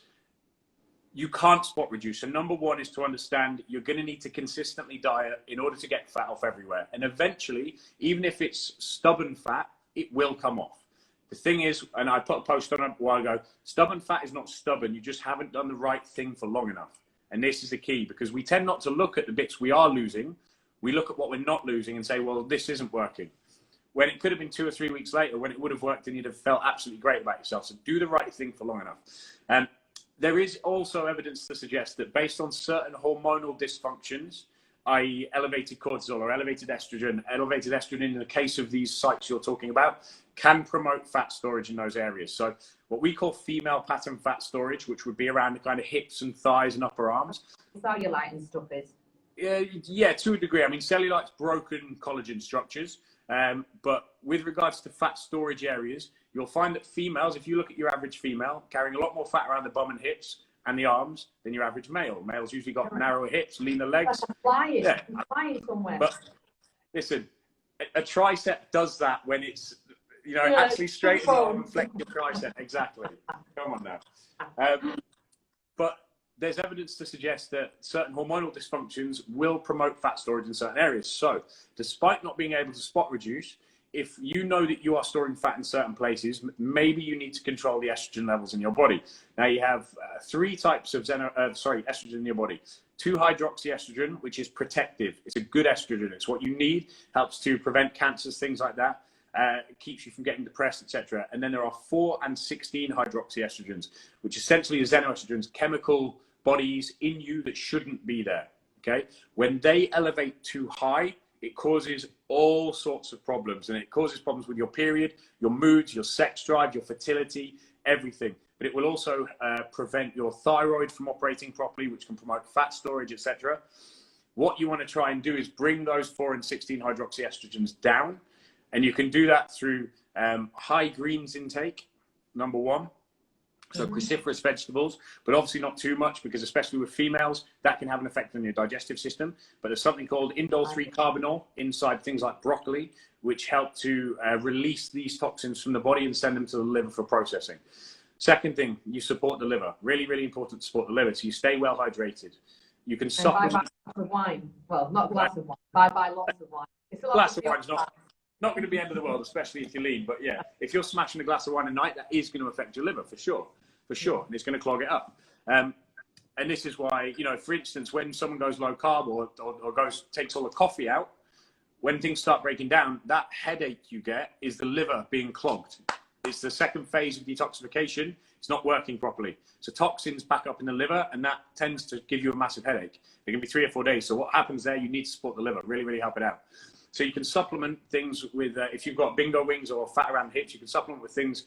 you can't spot reduce. So number one is to understand you're going to need to consistently diet in order to get fat off everywhere. And eventually, even if it's stubborn fat, it will come off. The thing is, and I put a post on it a while ago, stubborn fat is not stubborn. You just haven't done the right thing for long enough. And this is the key, because we tend not to look at the bits we are losing. We look at what we're not losing and say, well, this isn't working. When it could have been 2 or 3 weeks later, when it would have worked and you'd have felt absolutely great about yourself. So do the right thing for long enough. There is also evidence to suggest that based on certain hormonal dysfunctions, i.e. elevated cortisol or elevated estrogen in the case of these sites you're talking about, can promote fat storage in those areas. So what we call female pattern fat storage, which would be around the kind of hips and thighs and upper arms. Cellulite and stuff is. Yeah, to a degree. I mean, cellulite's broken collagen structures. But with regards to fat storage areas, you'll find that females, if you look at your average female, carrying a lot more fat around the bum and hips and the arms than your average male. Males usually got narrower hips, leaner legs. Flying somewhere. But listen, a tricep does that when it's, you know, actually straighten the arm and flex your tricep. Exactly. Come on now. But there's evidence to suggest that certain hormonal dysfunctions will promote fat storage in certain areas. So despite not being able to spot reduce, if you know that you are storing fat in certain places, maybe you need to control the estrogen levels in your body. Now you have 3 types of estrogen in your body. 2-hydroxyestrogen, which is protective. It's a good estrogen. It's what you need, helps to prevent cancers, things like that. It keeps you from getting depressed, etc. And then there are 4 and 16-hydroxyestrogens, which essentially are xenoestrogens, chemical bodies in you that shouldn't be there. Okay, when they elevate too high, it causes all sorts of problems, and it causes problems with your period, your moods, your sex drive, your fertility, everything. But it will also prevent your thyroid from operating properly, which can promote fat storage, etc. What you want to try and do is bring those 4 and 16-hydroxyestrogens down, and you can do that through high greens intake, number 1. So cruciferous vegetables, but obviously not too much, because especially with females, that can have an effect on your digestive system. But there's something called indole-3-carbinol inside things like broccoli, which help to release these toxins from the body and send them to the liver for processing. Second thing, you support the liver. Really, really important to support the liver, so you stay well hydrated. You can supplement. Buy a glass of wine. Well, not a glass of wine. Buy lots of wine. It's a glass of wine's not going to be the end of the world, especially if you're lean. But yeah, if you're smashing a glass of wine a night, that is going to affect your liver for sure. And it's going to clog it up. And this is why, you know, for instance, when someone goes low carb or takes all the coffee out, when things start breaking down, that headache you get is the liver being clogged. It's the second phase of detoxification. It's not working properly. So toxins back up in the liver, and that tends to give you a massive headache. It can be 3 or 4 days. So what happens there, you need to support the liver, really, really help it out. So you can supplement things with, if you've got bingo wings or fat around the hips, you can supplement with things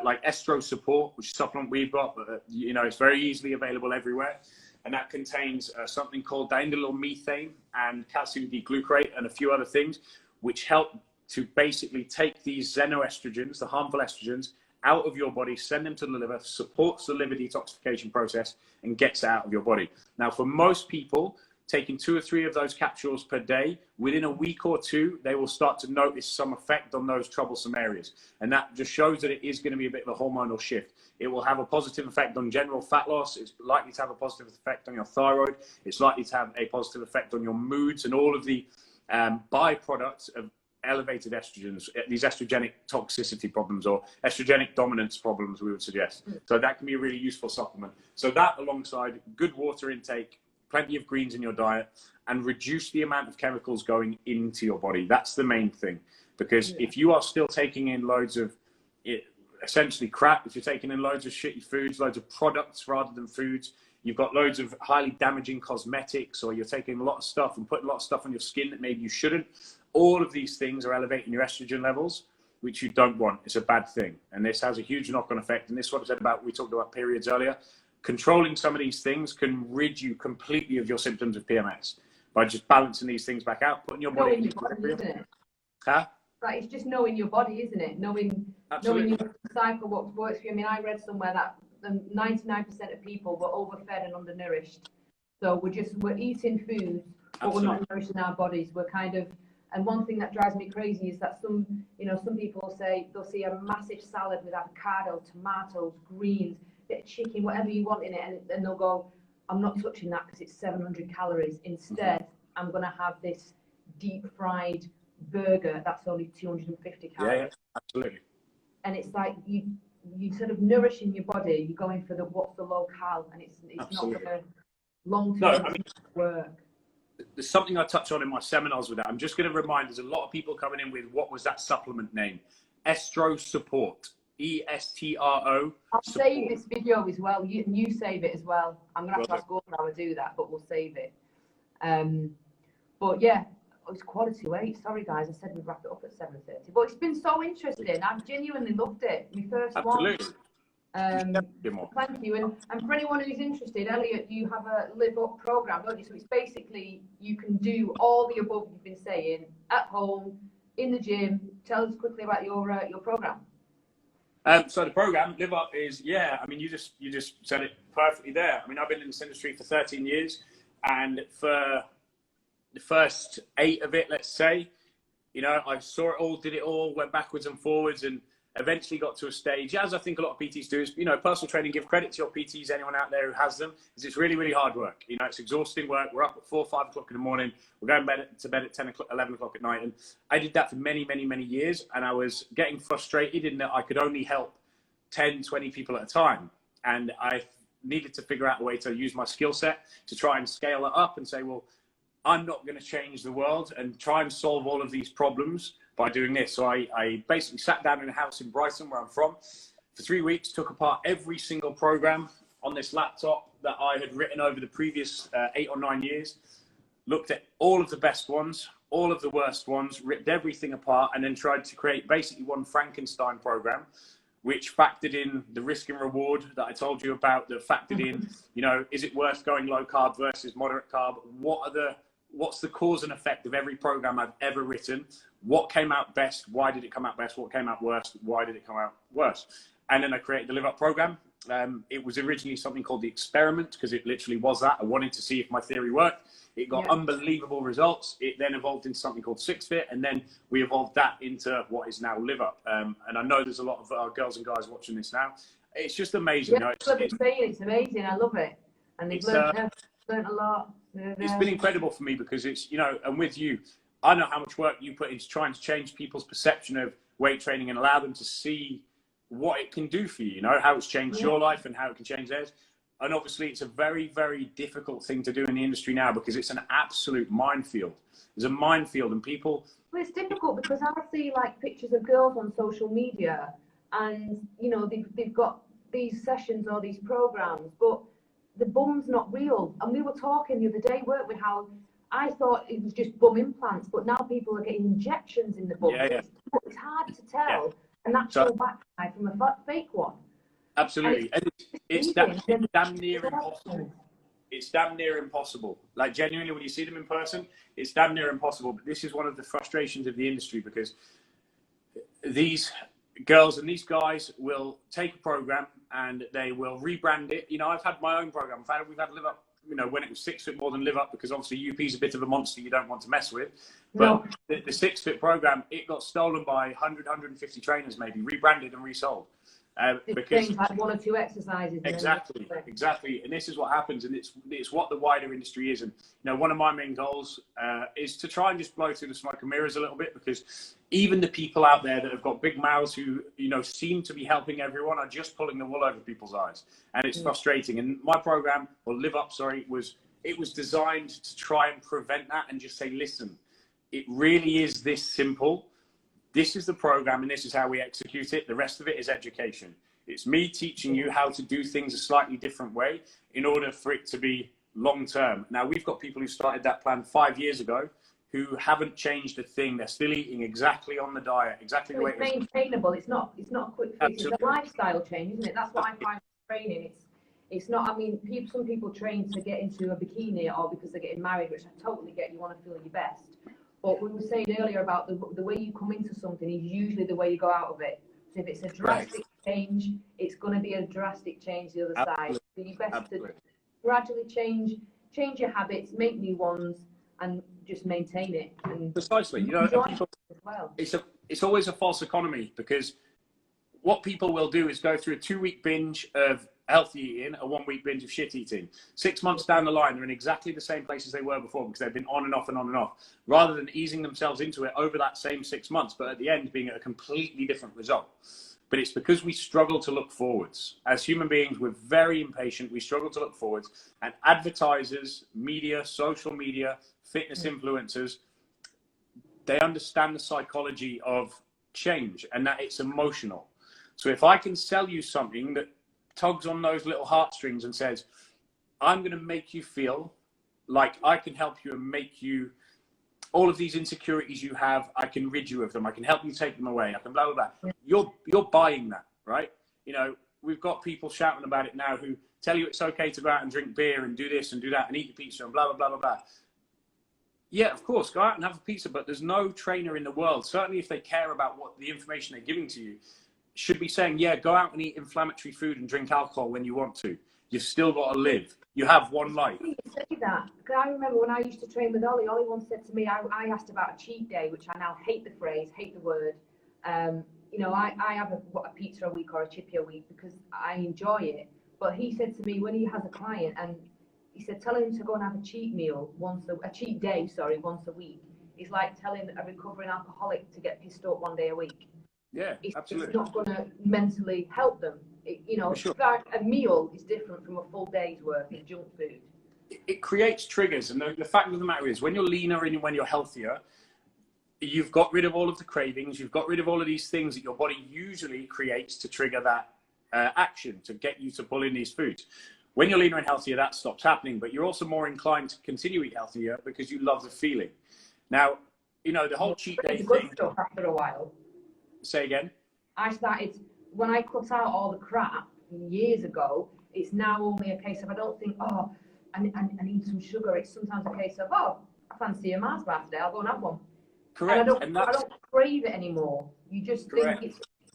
like estro support, which is a supplement we've got, but you know, it's very easily available everywhere. And that contains something called diindolyl methane and calcium D-glucarate and a few other things, which help to basically take these xenoestrogens, the harmful estrogens, out of your body, send them to the liver, supports the liver detoxification process, and gets out of your body. Now, for most people, taking 2 or 3 of those capsules per day, within a week or 2, they will start to notice some effect on those troublesome areas. And that just shows that it is going to be a bit of a hormonal shift. It will have a positive effect on general fat loss. It's likely to have a positive effect on your thyroid. It's likely to have a positive effect on your moods and all of the byproducts of elevated estrogens, these estrogenic toxicity problems or estrogenic dominance problems, we would suggest. So that can be a really useful supplement. So that, alongside good water intake, plenty of greens in your diet, and reduce the amount of chemicals going into your body. That's the main thing. Because if you are still taking in loads of essentially crap, if you're taking in loads of shitty foods, loads of products rather than foods, you've got loads of highly damaging cosmetics, or you're taking a lot of stuff and putting a lot of stuff on your skin that maybe you shouldn't, all of these things are elevating your estrogen levels, which you don't want. It's a bad thing. And this has a huge knock-on effect. And this is what I said about, we talked about periods earlier. Controlling some of these things can rid you completely of your symptoms of PMS by just balancing these things back out, putting your body in equilibrium. Isn't it? Huh? Right, it's just knowing your body, isn't it? Knowing your cycle, what works for you. I mean, I read somewhere that 99% of people were overfed and undernourished. So we're eating foods, but we're not nourishing our bodies. We're kind of, and one thing that drives me crazy is that some people will say they'll see a massive salad with avocado, tomatoes, greens, bit of chicken, whatever you want in it, and then they'll go, I'm not touching that because it's 700 calories. Instead, I'm going to have this deep fried burger that's only 250 calories. Yeah, absolutely. And it's like you sort of nourishing your body. You're going for what's the low cal, and it's not going to long-term work. There's something I touch on in my seminars with that. I'm just going to remind, there's a lot of people coming in with, what was that supplement name? Estro Support. ESTRO. I'll save this video as well. You save it as well. I'm going to have to ask Gordon how to do that, but we'll save it. But yeah, it's 7:45. Sorry guys, I said we'd wrap it up at 7:30. But it's been so interesting. I've genuinely loved it. My first one. Thank you. And for anyone who's interested, Elliott, you have a Live Up program, don't you? So it's basically, you can do all the above you've been saying at home, in the gym. Tell us quickly about your program. So the program, Live Up, is, I mean, you just said it perfectly there. I mean, I've been in this industry for 13 years, and for the first 8 of it, let's say, I saw it all, did it all, went backwards and forwards, and eventually got to a stage, as I think a lot of PTs do, is, personal training, give credit to your PTs, anyone out there who has them, is it's really, really hard work. It's exhausting work. We're up at 4 or 5 o'clock in the morning. We're going to bed at 10 o'clock, 11 o'clock at night. And I did that for many, many, many years. And I was getting frustrated in that I could only help 10, 20 people at a time. And I needed to figure out a way to use my skill set to try and scale it up and say, well, I'm not going to change the world and try and solve all of these problems by doing this. So I basically sat down in a house in Brighton, where I'm from, for 3 weeks, took apart every single program on this laptop that I had written over the previous 8 or 9 years, looked at all of the best ones, all of the worst ones, ripped everything apart, and then tried to create basically one Frankenstein program, which factored in the risk and reward that I told you about, that factored in, is it worth going low carb versus moderate carb? What's the cause and effect of every program I've ever written? What came out best? Why did it come out best? What came out worst? Why did it come out worse? And then I created the Live Up program. It was originally something called the Experiment, because it literally was that. I wanted to see if my theory worked. It got unbelievable results. It then evolved into something called 6Fit, and then we evolved that into what is now Live Up. And I know there's a lot of our girls and guys watching this now. It's just amazing. It's amazing. I love it. And they've learned a lot. It's been incredible for me, because it's, and with you, I know how much work you put into trying to change people's perception of weight training and allow them to see what it can do for you, how it's changed your life and how it can change theirs. And obviously it's a very, very difficult thing to do in the industry now, because it's an absolute minefield. There's a minefield, and people... Well, it's difficult because I see pictures of girls on social media, and, they've got these sessions or these programs, but the bum's not real. And we were talking the other day, weren't we, how I thought it was just bum implants, but now people are getting injections in the bum. It's hard to tell a natural backside from a fake one. Absolutely. And it's damn near impossible. It's damn near impossible. Like, genuinely, when you see them in person, it's damn near impossible. But this is one of the frustrations of the industry, because these girls and these guys will take a program and they will rebrand it. I've had my own program. We've had Live Up, when it was 6Fit more than Live Up, because obviously UP is a bit of a monster you don't want to mess with. But the 6Fit program, it got stolen by 100, 150 trainers, maybe, rebranded and resold. It's because things like 1 or 2 exercises. Exactly. And this is what happens, and it's what the wider industry is. And one of my main goals is to try and just blow through the smoke and mirrors a little bit, because even the people out there that have got big mouths who seem to be helping everyone are just pulling the wool over people's eyes, and it's frustrating. And my program, or Live Up, sorry, was designed to try and prevent that and just say, listen, it really is this simple. This is the program and this is how we execute it. The rest of it is education. It's me teaching you how to do things a slightly different way in order for it to be long term. Now, we've got people who started that plan 5 years ago who haven't changed a thing. They're still eating exactly on the diet, exactly the way it was. It's maintainable. It's not a quick fix. Absolutely. It's a lifestyle change, isn't it? That's what I find with training. It's not, I mean, some people train to get into a bikini or because they're getting married, which I totally get. You want to feel your best. But we were saying earlier about the way you come into something is usually the way you go out of it. So if it's a drastic change, it's going to be a drastic change the other side. So you best to gradually change your habits, make new ones, and just maintain it. And precisely. People, as well. It's always a false economy, because what people will do is go through a 2-week binge of healthy eating, a 1-week binge of shit eating. 6 months down the line, they're in exactly the same place as they were before, because they've been on and off and on and off, rather than easing themselves into it over that same 6 months, but at the end being a completely different result. But it's because we struggle to look forwards. As human beings, we're very impatient. We struggle to look forwards. And advertisers, media, social media, fitness influencers, they understand the psychology of change and that it's emotional. So if I can sell you something that tugs on those little heartstrings and says, I'm going to make you feel like I can help you and make you, all of these insecurities you have, I can rid you of them. I can help you take them away. I can blah, blah, blah. You're buying that, right? We've got people shouting about it now who tell you it's okay to go out and drink beer and do this and do that and eat the pizza and blah, blah, blah, blah, blah. Yeah, of course, go out and have a pizza, but there's no trainer in the world, certainly if they care about what the information they're giving to you, should be saying, yeah, go out and eat inflammatory food and drink alcohol when you want to. You've still got to live. You have one life. You say that, because I remember when I used to train with Ollie once said to me, I asked about a cheat day, which I now hate the phrase, hate the word. I have a pizza a week or a chippy a week because I enjoy it. But he said to me when he has a client, and he said, tell him to go and have a cheat meal once a week. It's like telling a recovering alcoholic to get pissed up 1 day a week. Yeah, absolutely. It's not going to mentally help them. Sure. A meal is different from a full day's worth of junk food. It creates triggers, and the fact of the matter is, when you're leaner and when you're healthier, you've got rid of all of the cravings. You've got rid of all of these things that your body usually creates to trigger that action to get you to pull in these foods. When you're leaner and healthier, that stops happening, but you're also more inclined to continue to eat healthier because you love the feeling. Now, the whole cheat day thing. Stuff after a while. Say again? I started, when I cut out all the crap years ago, it's now only a case of, I don't think, I need some sugar. It's sometimes a case of, I fancy a Mars bar today, I'll go and have one. Correct. And I don't crave it anymore. You just think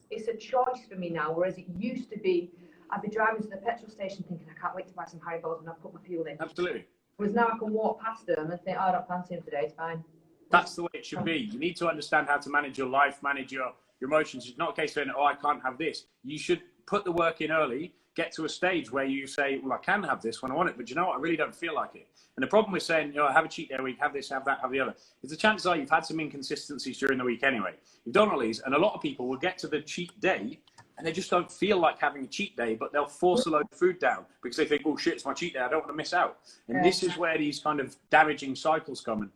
it's a choice for me now, whereas it used to be, I'd be driving to the petrol station thinking, I can't wait to buy some Haribos and I'll put my fuel in. Absolutely. Whereas now I can walk past them and think, I don't fancy them today, it's fine. That's the way it should be. You need to understand how to manage your life, manage your emotions. It's not a case of saying, I can't have this. You should put the work in early, get to a stage where you say, well, I can have this when I want it, but you know what? I really don't feel like it. And the problem with saying, have a cheat day a week, have this, have that, have the other, is the chances are you've had some inconsistencies during the week anyway. You've done all these, and a lot of people will get to the cheat day and they just don't feel like having a cheat day, but they'll force a load of food down because they think, oh shit, it's my cheat day, I don't want to miss out. And this is where these kind of damaging cycles come. And,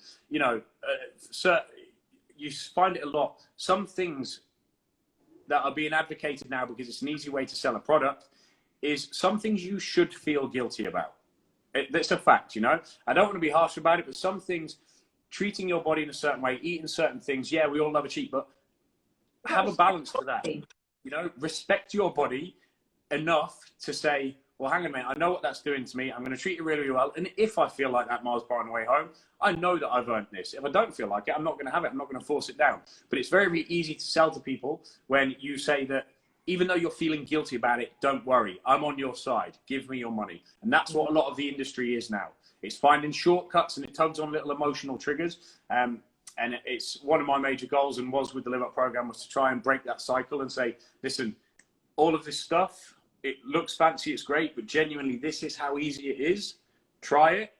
you find it a lot. Some things that are being advocated now because it's an easy way to sell a product is some things you should feel guilty about. That's a fact, I don't want to be harsh about it, but some things, treating your body in a certain way, eating certain things, yeah, we all love a cheat, but have a balance to that. Respect your body enough to say, well, hang on a minute, I know what that's doing to me. I'm going to treat it really, really well. And if I feel like that Mars bar on the way home, I know that I've earned this. If I don't feel like it, I'm not going to have it. I'm not going to force it down. But it's very, very easy to sell to people when you say that even though you're feeling guilty about it, don't worry. I'm on your side. Give me your money. And that's what a lot of the industry is now. It's finding shortcuts and it tugs on little emotional triggers. And it's one of my major goals and was with the Live Up program was to try and break that cycle and say, listen, all of this stuff, it looks fancy, it's great, but genuinely, this is how easy it is. Try it,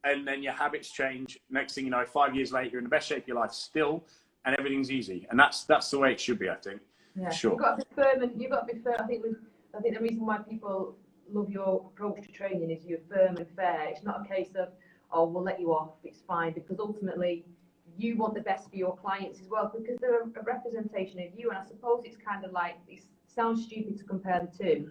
and then your habits change. Next thing you know, 5 years later, you're in the best shape of your life still, and everything's easy. And that's the way it should be, I think. Yeah, sure. You've got to be firm, and you've got to be fair. I think the reason why people love your approach to training is you're firm and fair. It's not a case of, oh, we'll let you off, it's fine, because ultimately you want the best for your clients as well, because they're a representation of you. And I suppose it's kind of like, it sounds stupid to compare the two,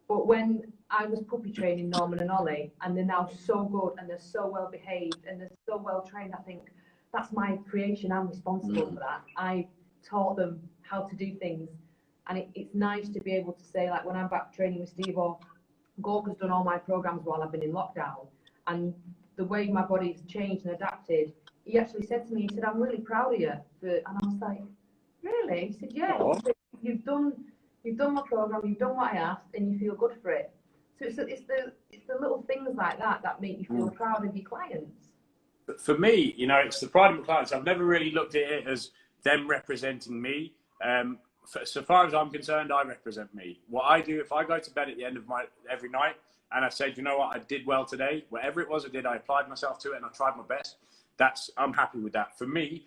but when I was puppy training Norman and Ollie, and they're now so good and they're so well behaved and they're so well trained, I think that's my creation. I'm responsible for that. I taught them how to do things, and it's nice to be able to say, like, when I'm back training with Steve, or Gorka's done all my programs while I've been in lockdown, and the way my body's changed and adapted, he actually said to me, he said, I'm really proud of you. And I was like, really? He said, yeah. He said, you've done my program, you've done what I asked, and you feel good for it. So it's the little things like that that make you feel proud of your clients. But for me, you know, it's the pride of my clients. I've never really looked at it as them representing me. So far as I'm concerned, I represent me. What I do, if I go to bed at the end of every night and I say, you know what, I did well today, whatever it was I did, I applied myself to it and I tried my best. I'm happy with that. For me,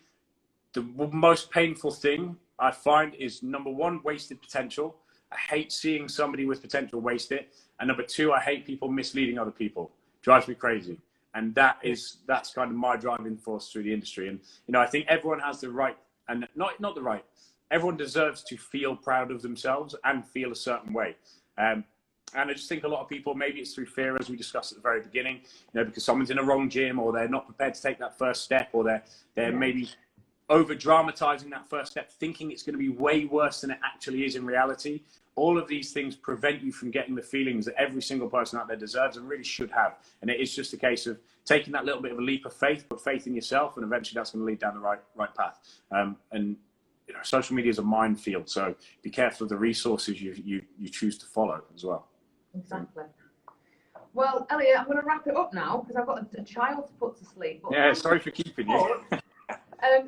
the most painful thing I find is, number one, wasted potential. I hate seeing somebody with potential waste it. And number two, I hate people misleading other people. Drives me crazy. And that's kind of my driving force through the industry. And, you know, I think everyone has the right, and not the right, everyone deserves to feel proud of themselves and feel a certain way. And I just think a lot of people, maybe it's through fear, as we discussed at the very beginning, you know, because someone's in a wrong gym, or they're not prepared to take that first step, or they're maybe over dramatizing that first step, thinking it's going to be way worse than it actually is in reality. All of these things prevent you from getting the feelings that every single person out there deserves and really should have. And it is just a case of taking that little bit of a leap of faith, put faith in yourself, and eventually that's going to lead down the right path. And you know, social media is a minefield, so be careful of the resources you choose to follow as well. Exactly. Well, Elliot, I'm going to wrap it up now because I've got a child to put to sleep. Yeah, sorry for keeping you.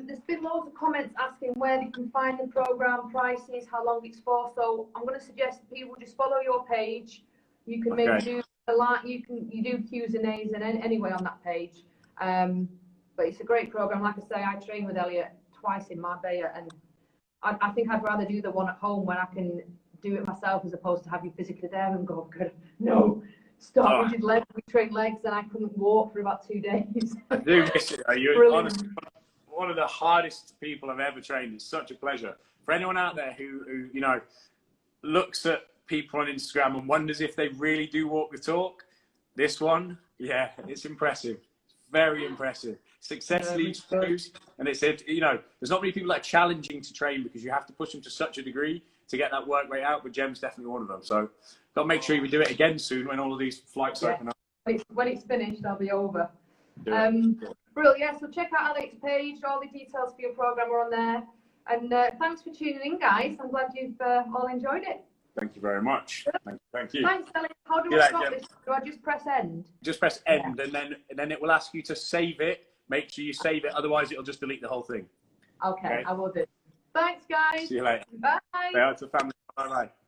There's been loads of comments asking where they can find the program, prices, how long it's for. So I'm going to suggest people just follow your page. You can maybe do a lot. You do Q's and A's and anyway on that page. But it's a great program. Like I say, I train with Elliot twice in Marbella, and I think I'd rather do the one at home when I can do it myself, as opposed to have you physically there and go, no, stop. We did legs, we trained legs, and I couldn't walk for about 2 days. I do miss it. You're honestly one of the hardest people I've ever trained. It's such a pleasure. For anyone out there who you know, looks at people on Instagram and wonders if they really do walk the talk, this one, yeah, it's impressive. Very impressive. Success leads fruit. And it said, you know, there's not many people that are challenging to train because you have to push them to such a degree to get that work rate out, but Gem's definitely one of them. So got to make sure we do it again soon when all of these flights open up. When it's finished, I'll be over. Brilliant. Yeah, so check out Elliot's page. All the details for your program are on there. And thanks for tuning in, guys. I'm glad you've all enjoyed it. Thank you very much. Thank you. Thanks, Elliot. How do I stop this? Do I just press end? Just press end, and then it will ask you to save it. Make sure you save it, otherwise it'll just delete the whole thing. Okay, I will do. Thanks, guys. See you later. Bye. Say hi to family. Bye-bye.